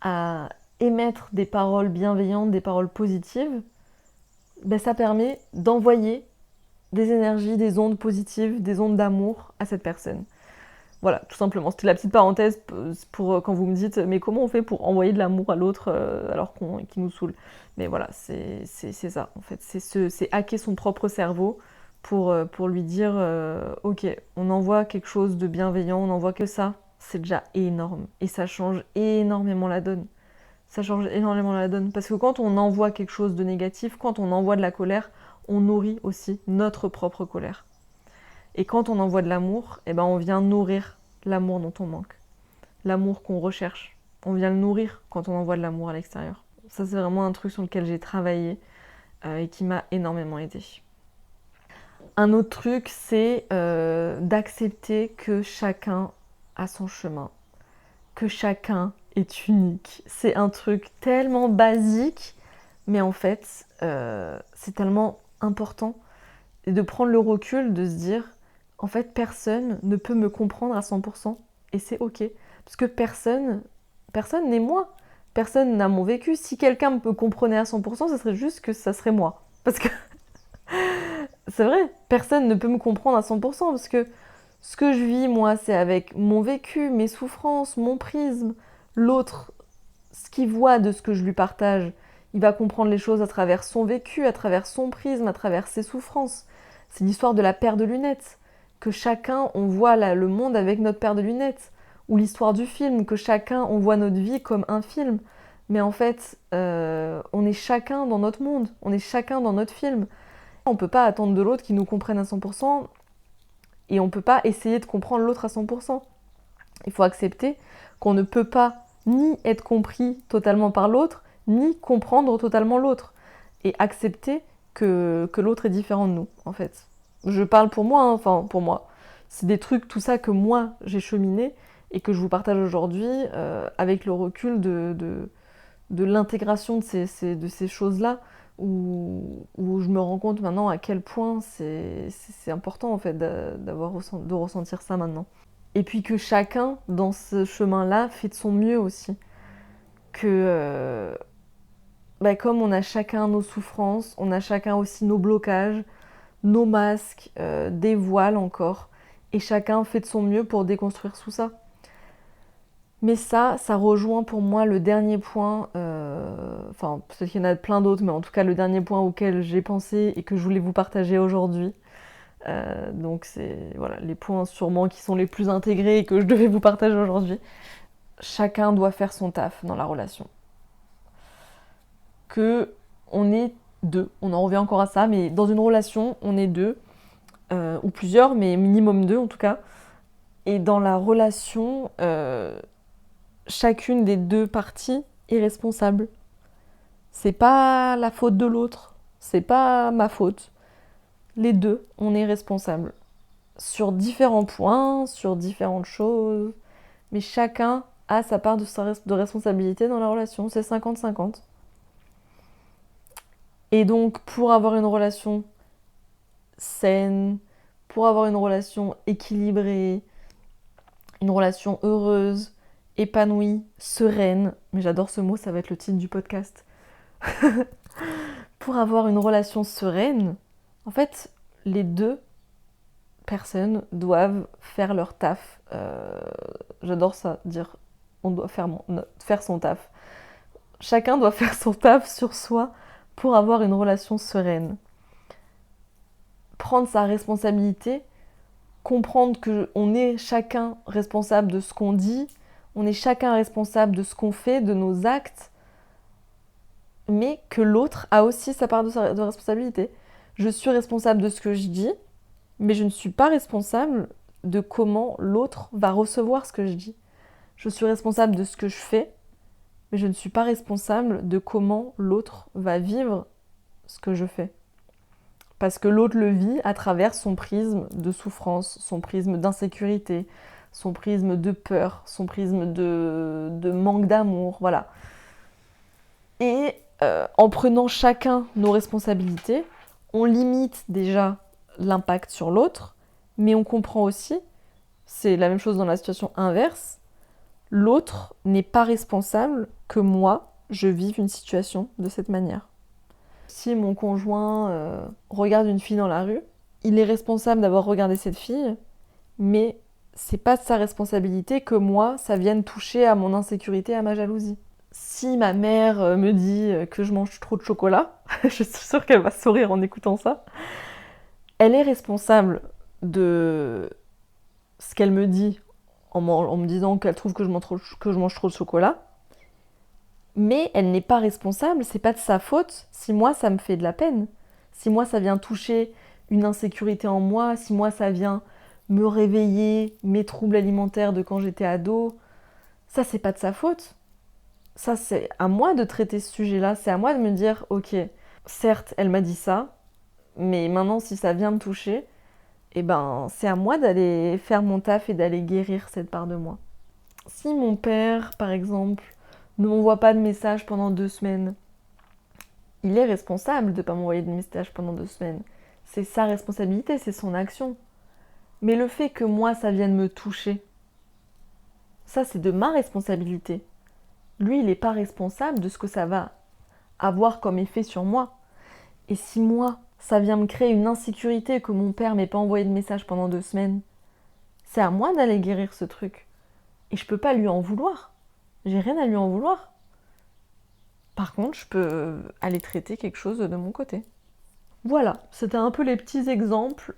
à émettre des paroles bienveillantes, des paroles positives, ben, ça permet d'envoyer des énergies, des ondes positives, des ondes d'amour à cette personne. Voilà, tout simplement. C'était la petite parenthèse pour quand vous me dites mais comment on fait pour envoyer de l'amour à l'autre alors qu'il nous saoule. Mais voilà, c'est ça en fait. C'est hacker son propre cerveau pour lui dire ok, on envoie quelque chose de bienveillant, on envoie que ça, c'est déjà énorme. Et ça change énormément la donne. Ça change énormément la donne. Parce que quand on envoie quelque chose de négatif, quand on envoie de la colère, on nourrit aussi notre propre colère. Et quand on envoie de l'amour, eh ben on vient nourrir l'amour dont on manque. L'amour qu'on recherche. On vient le nourrir quand on envoie de l'amour à l'extérieur. Ça, c'est vraiment un truc sur lequel j'ai travaillé et qui m'a énormément aidée. Un autre truc, c'est d'accepter que chacun a son chemin. Que chacun est unique. C'est un truc tellement basique, mais en fait, c'est tellement important. Et de prendre le recul, de se dire en fait, personne ne peut me comprendre à 100%, et c'est ok. Parce que personne n'est moi. Personne n'a mon vécu. Si quelqu'un me comprenait à 100%, ça serait juste que ça serait moi. Parce que c'est vrai, personne ne peut me comprendre à 100%, parce que ce que je vis, moi, c'est avec mon vécu, mes souffrances, mon prisme. L'autre, ce qu'il voit de ce que je lui partage, il va comprendre les choses à travers son vécu, à travers son prisme, à travers ses souffrances. C'est l'histoire de la paire de lunettes. Que chacun, on voit le monde avec notre paire de lunettes. Ou l'histoire du film, que chacun, on voit notre vie comme un film. Mais en fait, on est chacun dans notre monde. On est chacun dans notre film. On ne peut pas attendre de l'autre qu'il nous comprenne à 100%. Et on ne peut pas essayer de comprendre l'autre à 100%. Il faut accepter qu'on ne peut pas ni être compris totalement par l'autre, ni comprendre totalement l'autre. Et accepter que l'autre est différent de nous, en fait. Je parle pour moi, hein, enfin pour moi. C'est des trucs, tout ça que moi j'ai cheminé et que je vous partage aujourd'hui avec le recul de l'intégration de ces choses-là où je me rends compte maintenant à quel point c'est important en fait de ressentir ça maintenant. Et puis que chacun dans ce chemin-là fait de son mieux aussi. Que comme on a chacun nos souffrances, on a chacun aussi nos blocages, nos masques, des voiles encore, et chacun fait de son mieux pour déconstruire tout ça. Mais ça rejoint pour moi le dernier point, enfin peut-être qu'il y en a plein d'autres, mais en tout cas le dernier point auquel j'ai pensé et que je voulais vous partager aujourd'hui. Donc c'est voilà, les points sûrement qui sont les plus intégrés et que je devais vous partager aujourd'hui. Chacun doit faire son taf dans la relation. Que on est deux, on en revient encore à ça, mais dans une relation, on est deux, ou plusieurs, mais minimum deux en tout cas. Et dans la relation, chacune des deux parties est responsable. C'est pas la faute de l'autre, c'est pas ma faute. Les deux, on est responsable. Sur différents points, sur différentes choses, mais chacun a sa part de responsabilité dans la relation, c'est 50-50. Et donc, pour avoir une relation saine, pour avoir une relation équilibrée, une relation heureuse, épanouie, sereine, mais j'adore ce mot, ça va être le titre du podcast. Pour avoir une relation sereine, en fait, les deux personnes doivent faire leur taf. J'adore ça, dire on doit faire son taf. Chacun doit faire son taf sur soi pour avoir une relation sereine. Prendre sa responsabilité, comprendre qu'on est chacun responsable de ce qu'on dit, on est chacun responsable de ce qu'on fait, de nos actes, mais que l'autre a aussi sa part de responsabilité. Je suis responsable de ce que je dis, mais je ne suis pas responsable de comment l'autre va recevoir ce que je dis. Je suis responsable de ce que je fais, mais je ne suis pas responsable de comment l'autre va vivre ce que je fais. Parce que l'autre le vit à travers son prisme de souffrance, son prisme d'insécurité, son prisme de peur, son prisme de manque d'amour, voilà. Et en prenant chacun nos responsabilités, on limite déjà l'impact sur l'autre, mais on comprend aussi, c'est la même chose dans la situation inverse, l'autre n'est pas responsable que moi, je vive une situation de cette manière. Si mon conjoint regarde une fille dans la rue, il est responsable d'avoir regardé cette fille, mais c'est pas de sa responsabilité que moi, ça vienne toucher à mon insécurité, à ma jalousie. Si ma mère me dit que je mange trop de chocolat, je suis sûre qu'elle va sourire en écoutant ça, elle est responsable de ce qu'elle me dit en me disant qu'elle trouve que je mange trop de chocolat, mais elle n'est pas responsable, c'est pas de sa faute si moi ça me fait de la peine, si moi ça vient toucher une insécurité en moi, si moi ça vient me réveiller mes troubles alimentaires de quand j'étais ado, ça c'est pas de sa faute. Ça c'est à moi de traiter ce sujet-là, c'est à moi de me dire ok, certes elle m'a dit ça, mais maintenant si ça vient me toucher, eh ben c'est à moi d'aller faire mon taf et d'aller guérir cette part de moi. Si mon père par exemple ne m'envoie pas de message pendant 2 semaines, il est responsable de ne pas m'envoyer de message pendant 2 semaines. C'est sa responsabilité, c'est son action. Mais le fait que moi, ça vienne me toucher, ça, c'est de ma responsabilité. Lui, il n'est pas responsable de ce que ça va avoir comme effet sur moi. Et si moi, ça vient me créer une insécurité que mon père m'ait pas envoyé de message pendant 2 semaines, c'est à moi d'aller guérir ce truc. Et je peux pas lui en vouloir. J'ai rien à lui en vouloir. Par contre, je peux aller traiter quelque chose de mon côté. Voilà, c'était un peu les petits exemples,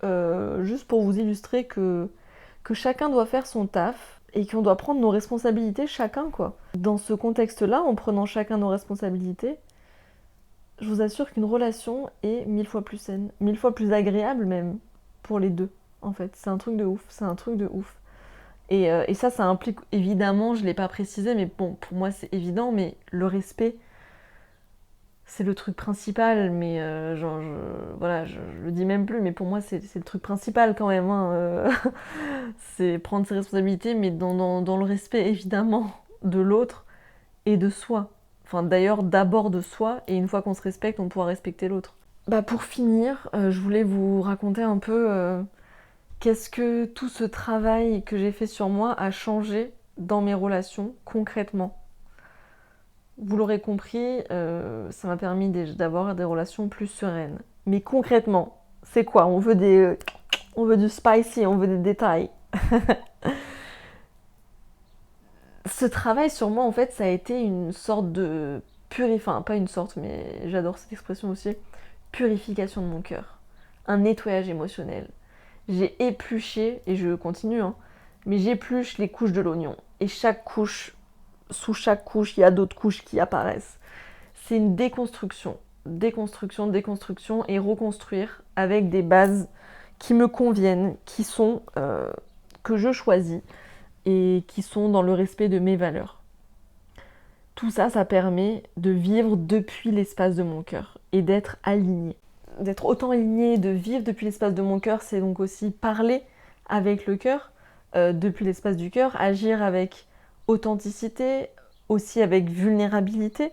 juste pour vous illustrer que chacun doit faire son taf et qu'on doit prendre nos responsabilités chacun, quoi. Dans ce contexte-là, en prenant chacun nos responsabilités, je vous assure qu'une relation est 1000 fois plus saine, 1000 fois plus agréable même, pour les deux, en fait. C'est un truc de ouf. Et ça implique, évidemment, je ne l'ai pas précisé, mais bon, pour moi c'est évident, mais le respect, c'est le truc principal, mais je le dis même plus, mais pour moi c'est le truc principal quand même, hein, c'est prendre ses responsabilités, mais dans le respect évidemment de l'autre et de soi. Enfin d'ailleurs d'abord de soi, et une fois qu'on se respecte, on pourra respecter l'autre. Pour finir, je voulais vous raconter un peu qu'est-ce que tout ce travail que j'ai fait sur moi a changé dans mes relations concrètement. Vous l'aurez compris, ça m'a permis d'avoir des relations plus sereines. Mais concrètement, c'est quoi ? On veut du spicy, on veut des détails. Ce travail sur moi, en fait, ça a été une sorte de pas une sorte, mais j'adore cette expression aussi, purification de mon cœur. Un nettoyage émotionnel. J'ai épluché, et je continue, mais j'épluche les couches de l'oignon. Et sous chaque couche, il y a d'autres couches qui apparaissent. C'est une déconstruction, et reconstruire avec des bases qui me conviennent, qui sont que je choisis et qui sont dans le respect de mes valeurs. Tout ça, ça permet de vivre depuis l'espace de mon cœur et d'être aligné. D'être autant aligné, de vivre depuis l'espace de mon cœur, c'est donc aussi parler avec le cœur, depuis l'espace du cœur, agir avec authenticité, aussi avec vulnérabilité.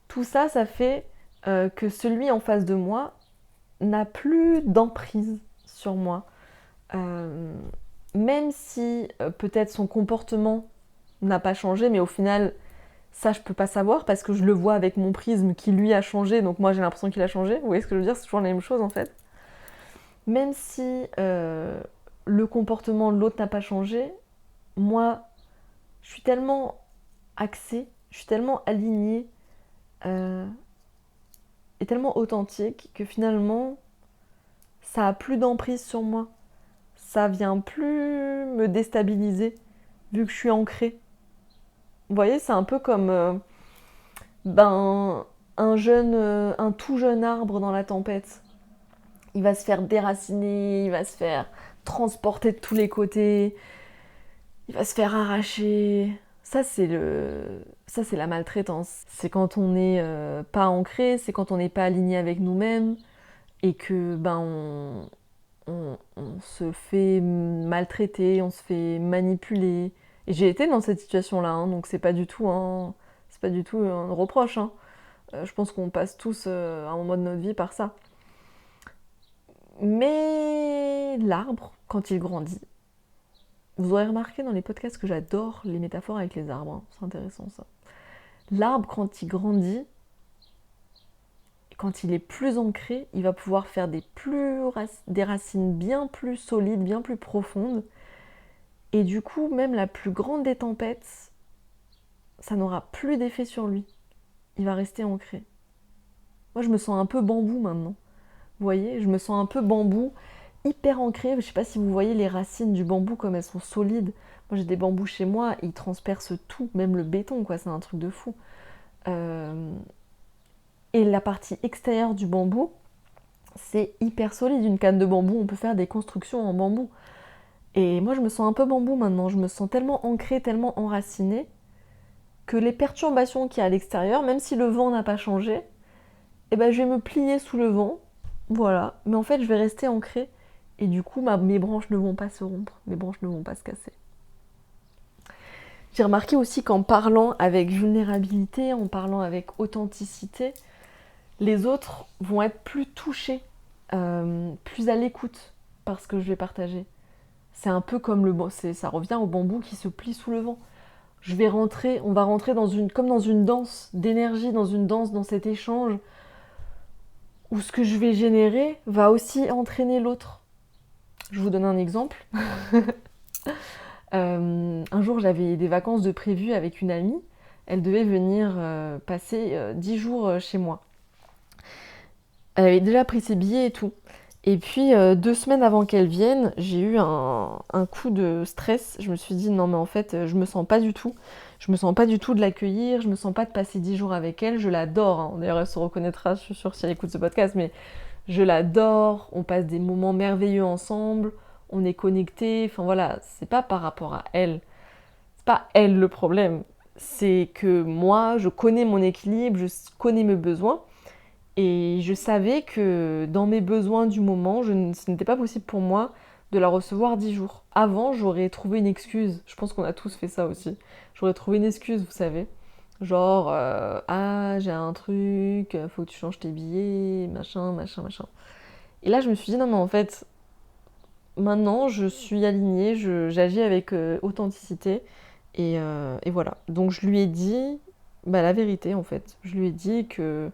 Tout ça, ça fait que celui en face de moi n'a plus d'emprise sur moi. Même si peut-être son comportement n'a pas changé, mais au final, ça je peux pas savoir parce que je le vois avec mon prisme qui lui a changé, donc moi j'ai l'impression qu'il a changé. Vous voyez ce que je veux dire? C'est toujours la même chose en fait. Même si le comportement de l'autre n'a pas changé, moi je suis tellement axée, je suis tellement alignée et tellement authentique que finalement ça a plus d'emprise sur moi. Ça vient plus me déstabiliser vu que je suis ancrée. Vous voyez, c'est un peu comme un tout jeune arbre dans la tempête. Il va se faire déraciner, il va se faire transporter de tous les côtés, il va se faire arracher. Ça, c'est la maltraitance. C'est quand on n'est pas ancré, c'est quand on n'est pas aligné avec nous-mêmes et que on se fait maltraiter, on se fait manipuler. Et j'ai été dans cette situation-là, hein, donc c'est pas du tout un reproche. Hein. Je pense qu'on passe tous à un moment de notre vie par ça. Mais l'arbre, quand il grandit, vous aurez remarqué dans les podcasts que j'adore les métaphores avec les arbres, hein. C'est intéressant ça. L'arbre, quand il grandit, quand il est plus ancré, il va pouvoir faire des racines bien plus solides, bien plus profondes. Et du coup, même la plus grande des tempêtes, ça n'aura plus d'effet sur lui. Il va rester ancré. Moi, je me sens un peu bambou maintenant. Vous voyez, je me sens un peu bambou, hyper ancré. Je ne sais pas si vous voyez les racines du bambou comme elles sont solides. Moi, j'ai des bambous chez moi, ils transpercent tout, même le béton, quoi. C'est un truc de fou. Et la partie extérieure du bambou, c'est hyper solide. Une canne de bambou, on peut faire des constructions en bambou. Et moi, je me sens un peu bambou maintenant. Je me sens tellement ancrée, tellement enracinée, que les perturbations qu'il y a à l'extérieur, même si le vent n'a pas changé, eh ben, je vais me plier sous le vent. Voilà. Mais en fait, je vais rester ancrée. Et du coup, mes branches ne vont pas se rompre. Mes branches ne vont pas se casser. J'ai remarqué aussi qu'en parlant avec vulnérabilité, en parlant avec authenticité, les autres vont être plus touchés, plus à l'écoute par ce que je vais partager. C'est un peu comme ça revient au bambou qui se plie sous le vent. On va rentrer comme dans une danse d'énergie, dans cet échange, où ce que je vais générer va aussi entraîner l'autre. Je vous donne un exemple. Un jour, j'avais des vacances de prévues avec une amie. Elle devait venir passer 10 jours chez moi. Elle avait déjà pris ses billets et tout. Et puis, 2 semaines avant qu'elle vienne, j'ai eu un coup de stress. Je me suis dit, non mais en fait, je me sens pas du tout. Je me sens pas du tout de l'accueillir, je me sens pas de passer 10 jours avec elle. Je l'adore, hein. D'ailleurs, elle se reconnaîtra, je suis sûre, si elle écoute ce podcast, mais je l'adore. On passe des moments merveilleux ensemble, on est connectés. Enfin voilà, c'est pas par rapport à elle. C'est pas elle le problème. C'est que moi, je connais mon équilibre, je connais mes besoins. Et je savais que dans mes besoins du moment, ce n'était pas possible pour moi de la recevoir 10 jours. Avant, j'aurais trouvé une excuse. Je pense qu'on a tous fait ça aussi. J'aurais trouvé une excuse, vous savez. Genre, ah, j'ai un truc, faut que tu changes tes billets, machin, machin, machin. Et là, je me suis dit, non, mais en fait, maintenant, je suis alignée, j'agis avec authenticité. Et voilà. Donc, je lui ai dit la vérité, en fait. Je lui ai dit que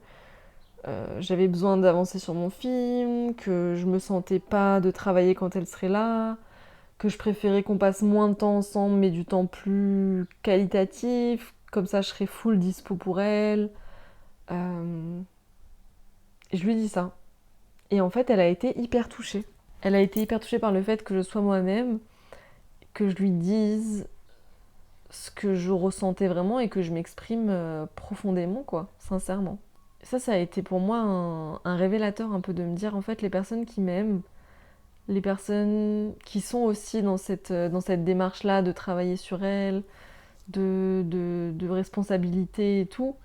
j'avais besoin d'avancer sur mon film, que je me sentais pas de travailler quand elle serait là, que je préférais qu'on passe moins de temps ensemble mais du temps plus qualitatif, comme ça je serais full dispo pour elle. Et je lui ai dit ça. Et en fait elle a été hyper touchée. Elle a été hyper touchée par le fait que je sois moi-même, que je lui dise ce que je ressentais vraiment et que je m'exprime profondément, quoi, sincèrement. Ça a été pour moi un révélateur un peu de me dire, en fait, les personnes qui m'aiment, les personnes qui sont aussi dans cette démarche-là de travailler sur elles, de responsabilité et tout,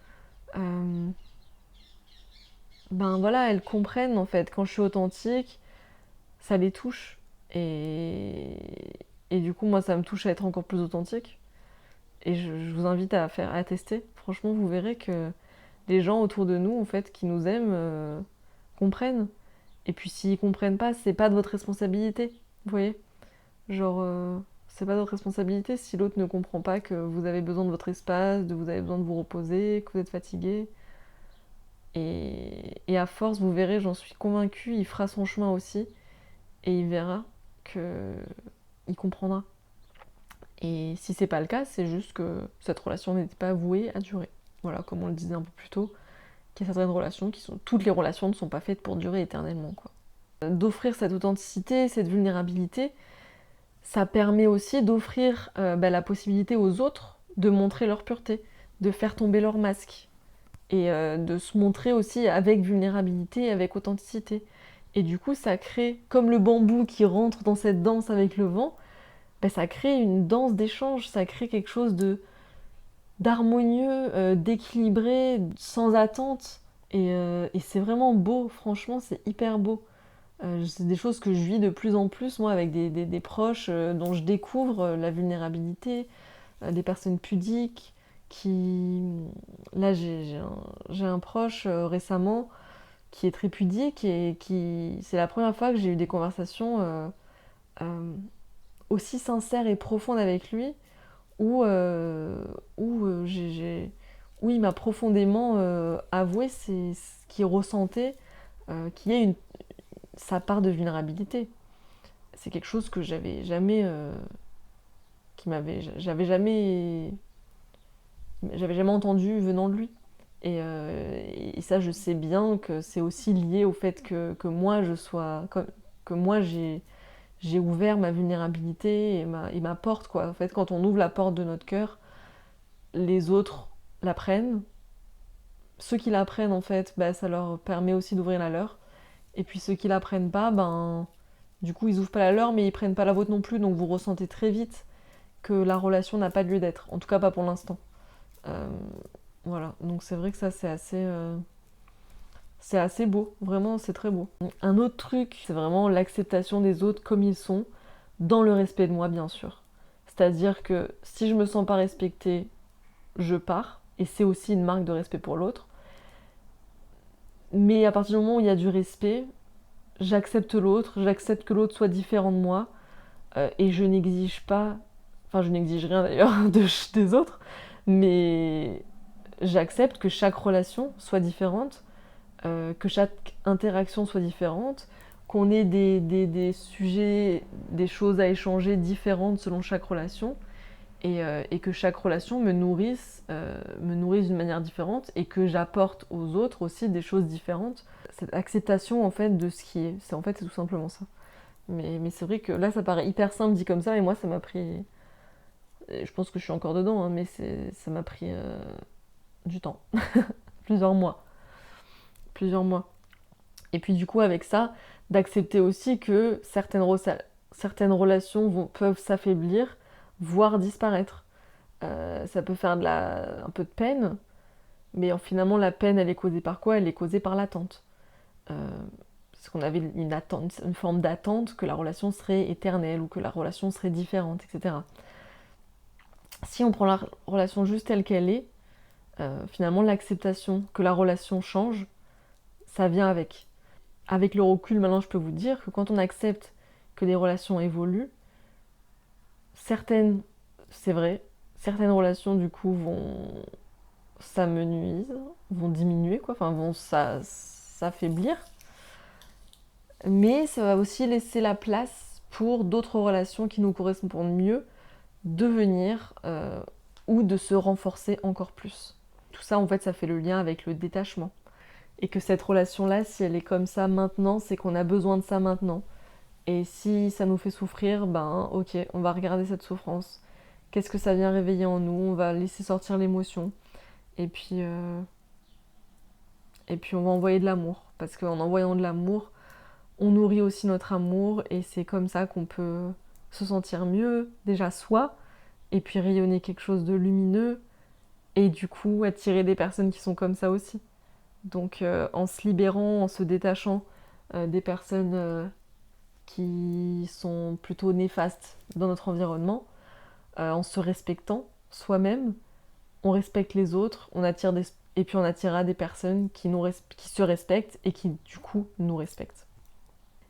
ben voilà, elles comprennent en fait. Quand je suis authentique, ça les touche. Et du coup, moi, ça me touche à être encore plus authentique. Et je vous invite à tester. Franchement, vous verrez que les gens autour de nous, en fait, qui nous aiment, comprennent. Et puis s'ils comprennent pas, c'est pas de votre responsabilité. Vous voyez? Genre, c'est pas de votre responsabilité si l'autre ne comprend pas que vous avez besoin de votre espace, que vous avez besoin de vous reposer, que vous êtes fatigué. Et à force, vous verrez, j'en suis convaincue, il fera son chemin aussi. Et il verra que il comprendra. Et si c'est pas le cas, c'est juste que cette relation n'était pas vouée à durer. Voilà, comme on le disait un peu plus tôt, qu'il y a certaines relations toutes les relations ne sont pas faites pour durer éternellement, quoi. D'offrir cette authenticité, cette vulnérabilité, ça permet aussi d'offrir la possibilité aux autres de montrer leur pureté, de faire tomber leur masque et de se montrer aussi avec vulnérabilité, avec authenticité. Et du coup, ça crée, comme le bambou qui rentre dans cette danse avec le vent, ça crée une danse d'échange, ça crée quelque chose d'harmonieux, d'équilibré, sans attente. Et c'est vraiment beau, franchement, c'est hyper beau. C'est des choses que je vis de plus en plus, moi, avec des proches dont je découvre la vulnérabilité, des personnes pudiques qui... Là, j'ai un proche récemment qui est très pudique et qui... C'est la première fois que j'ai eu des conversations aussi sincères et profondes avec lui, où, où il m'a profondément avoué ce qu'il ressentait, qu'il y ait sa part de vulnérabilité. C'est quelque chose que j'avais jamais, j'avais jamais entendu venant de lui. Et ça, je sais bien que c'est aussi lié au fait que moi que moi j'ai ouvert ma vulnérabilité et ma porte, quoi. En fait, quand on ouvre la porte de notre cœur, les autres la prennent. Ceux qui la prennent, en fait, ça leur permet aussi d'ouvrir la leur. Et puis ceux qui la prennent pas, du coup, ils ouvrent pas la leur, mais ils prennent pas la vôtre non plus. Donc vous ressentez très vite que la relation n'a pas lieu d'être. En tout cas, pas pour l'instant. Voilà. Donc c'est vrai que ça, c'est assez beau. Vraiment, c'est très beau. Un autre truc, c'est vraiment l'acceptation des autres comme ils sont, dans le respect de moi, bien sûr. C'est-à-dire que si je me sens pas respectée, je pars. Et c'est aussi une marque de respect pour l'autre. Mais à partir du moment où il y a du respect, j'accepte l'autre, j'accepte que l'autre soit différent de moi, et je n'exige pas, enfin je n'exige rien d'ailleurs des autres, mais j'accepte que chaque relation soit différente, que chaque interaction soit différente, qu'on ait des sujets, des choses à échanger différentes selon chaque relation, et que chaque relation me nourrisse d'une manière différente, et que j'apporte aux autres aussi des choses différentes. Cette acceptation en fait de ce qui est, c'est tout simplement ça. Mais c'est vrai que là ça paraît hyper simple dit comme ça, et moi ça m'a pris, et je pense que je suis encore dedans, hein, mais ça m'a pris du temps, plusieurs mois. Et puis du coup avec ça, d'accepter aussi que certaines relations peuvent s'affaiblir, voire disparaître. Ça peut faire un peu de peine, mais finalement la peine elle est causée par quoi? Elle est causée par l'attente. Parce qu'on avait une forme d'attente que la relation serait éternelle ou que la relation serait différente, etc. Si on prend la relation juste telle qu'elle est, finalement l'acceptation que la relation change, ça vient avec. Avec le recul, maintenant je peux vous dire que quand on accepte que les relations évoluent, certaines, c'est vrai, certaines relations du coup s'amenuisent, vont diminuer, quoi, enfin vont s'affaiblir. Mais ça va aussi laisser la place pour d'autres relations qui nous correspondent mieux de venir ou de se renforcer encore plus. Tout ça, en fait, ça fait le lien avec le détachement. Et que cette relation-là, si elle est comme ça maintenant, c'est qu'on a besoin de ça maintenant. Et si ça nous fait souffrir, ok, on va regarder cette souffrance. Qu'est-ce que ça vient réveiller en nous? On va laisser sortir l'émotion. Et puis on va envoyer de l'amour. Parce qu'en envoyant de l'amour, on nourrit aussi notre amour, et c'est comme ça qu'on peut se sentir mieux, déjà soi, et puis rayonner quelque chose de lumineux, et du coup attirer des personnes qui sont comme ça aussi. Donc en se libérant, en se détachant des personnes qui sont plutôt néfastes dans notre environnement, en se respectant soi-même, on respecte les autres, et puis on attirera des personnes qui se respectent et qui du coup nous respectent.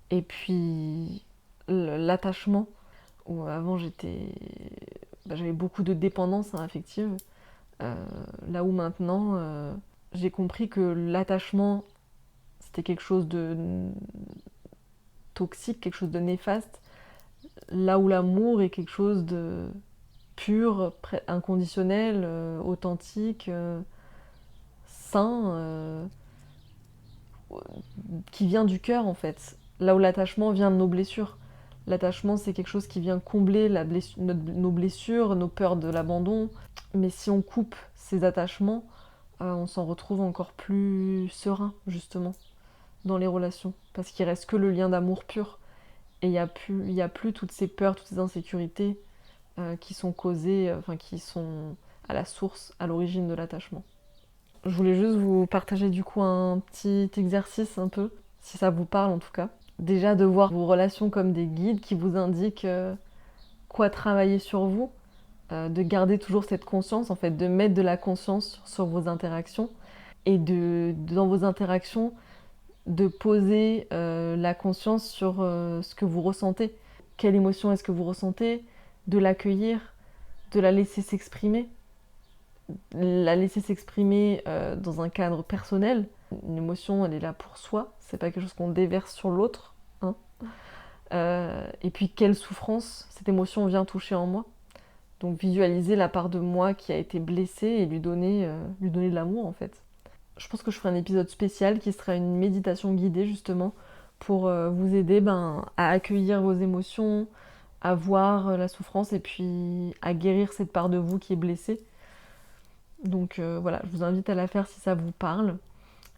Et puis l'attachement, où avant j'avais beaucoup de dépendance affective, là où maintenant j'ai compris que l'attachement c'était quelque chose de toxique, quelque chose de néfaste, là où l'amour est quelque chose de pur, inconditionnel, authentique, sain, qui vient du cœur en fait. Là où l'attachement vient de nos blessures. L'attachement, c'est quelque chose qui vient combler nos blessures, nos peurs de l'abandon. Mais si on coupe ces attachements, on s'en retrouve encore plus serein, justement, dans les relations. Parce qu'il reste que le lien d'amour pur. Et il n'y a plus toutes ces peurs, toutes ces insécurités qui sont causées, qui sont à la source, à l'origine de l'attachement. Je voulais juste vous partager du coup un petit exercice un peu, si ça vous parle en tout cas. Déjà de voir vos relations comme des guides qui vous indiquent quoi travailler sur vous, de garder toujours cette conscience, en fait, de mettre de la conscience sur vos interactions et dans vos interactions, de poser la conscience sur ce que vous ressentez. Quelle émotion est-ce que vous ressentez ? De l'accueillir, de la laisser s'exprimer. La laisser s'exprimer dans un cadre personnel. Une émotion, elle est là pour soi, c'est pas quelque chose qu'on déverse sur l'autre. Hein. Et puis quelle souffrance cette émotion vient toucher en moi. Donc visualiser la part de moi qui a été blessée et lui donner de l'amour en fait. Je pense que je ferai un épisode spécial qui sera une méditation guidée justement pour vous aider à accueillir vos émotions, à voir la souffrance et puis à guérir cette part de vous qui est blessée. Donc voilà, je vous invite à la faire si ça vous parle.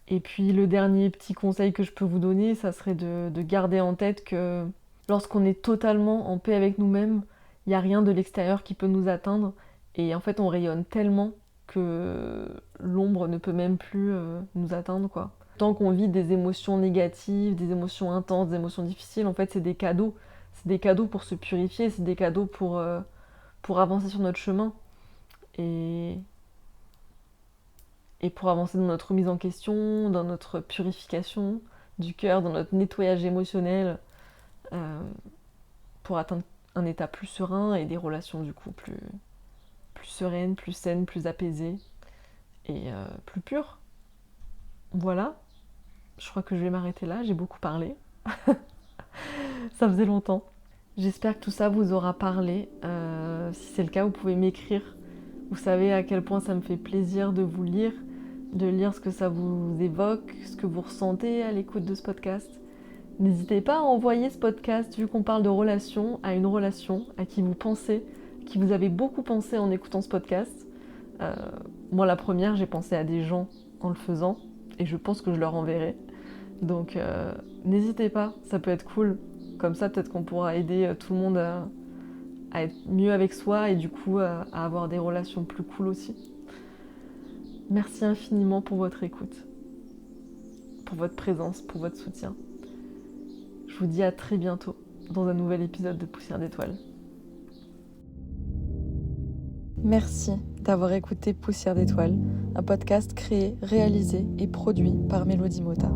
Et puis le dernier petit conseil que je peux vous donner, ça serait de garder en tête que lorsqu'on est totalement en paix avec nous-mêmes, il n'y a rien de l'extérieur qui peut nous atteindre. Et en fait, on rayonne tellement que l'ombre ne peut même plus nous atteindre, quoi. Tant qu'on vit des émotions négatives, des émotions intenses, des émotions difficiles, en fait, c'est des cadeaux. C'est des cadeaux pour se purifier, c'est des cadeaux pour avancer sur notre chemin. Et pour avancer dans notre remise en question, dans notre purification du cœur, dans notre nettoyage émotionnel, pour atteindre un état plus serein et des relations du coup plus sereines, plus saines, plus apaisées et plus pures. Voilà, je crois que je vais m'arrêter là, j'ai beaucoup parlé. Ça faisait longtemps. J'espère que tout ça vous aura parlé. Si c'est le cas, vous pouvez m'écrire. Vous savez à quel point ça me fait plaisir de vous lire, de lire ce que ça vous évoque, ce que vous ressentez à l'écoute de ce podcast. N'hésitez pas à envoyer ce podcast, vu qu'on parle de relation, à une relation à qui vous pensez, qui vous avez beaucoup pensé en écoutant ce podcast. Moi, la première, j'ai pensé à des gens en le faisant, et je pense que je leur enverrai. Donc, n'hésitez pas, ça peut être cool. Comme ça, peut-être qu'on pourra aider tout le monde à être mieux avec soi et du coup à avoir des relations plus cool aussi. Merci infiniment pour votre écoute, pour votre présence, pour votre soutien. Je vous dis à très bientôt dans un nouvel épisode de Poussière d'étoiles. Merci d'avoir écouté Poussière d'étoiles, un podcast créé, réalisé et produit par Mélodie Mota.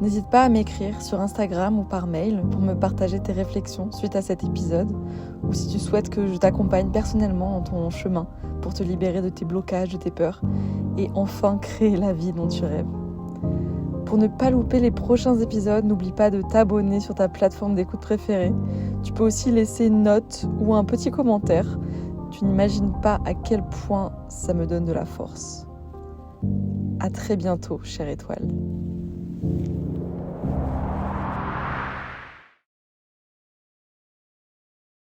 N'hésite pas à m'écrire sur Instagram ou par mail pour me partager tes réflexions suite à cet épisode ou si tu souhaites que je t'accompagne personnellement dans ton chemin pour te libérer de tes blocages, de tes peurs et enfin créer la vie dont tu rêves. Pour ne pas louper les prochains épisodes, n'oublie pas de t'abonner sur ta plateforme d'écoute préférée. Tu peux aussi laisser une note ou un petit commentaire. Tu n'imagines pas à quel point ça me donne de la force. À très bientôt, chère étoile.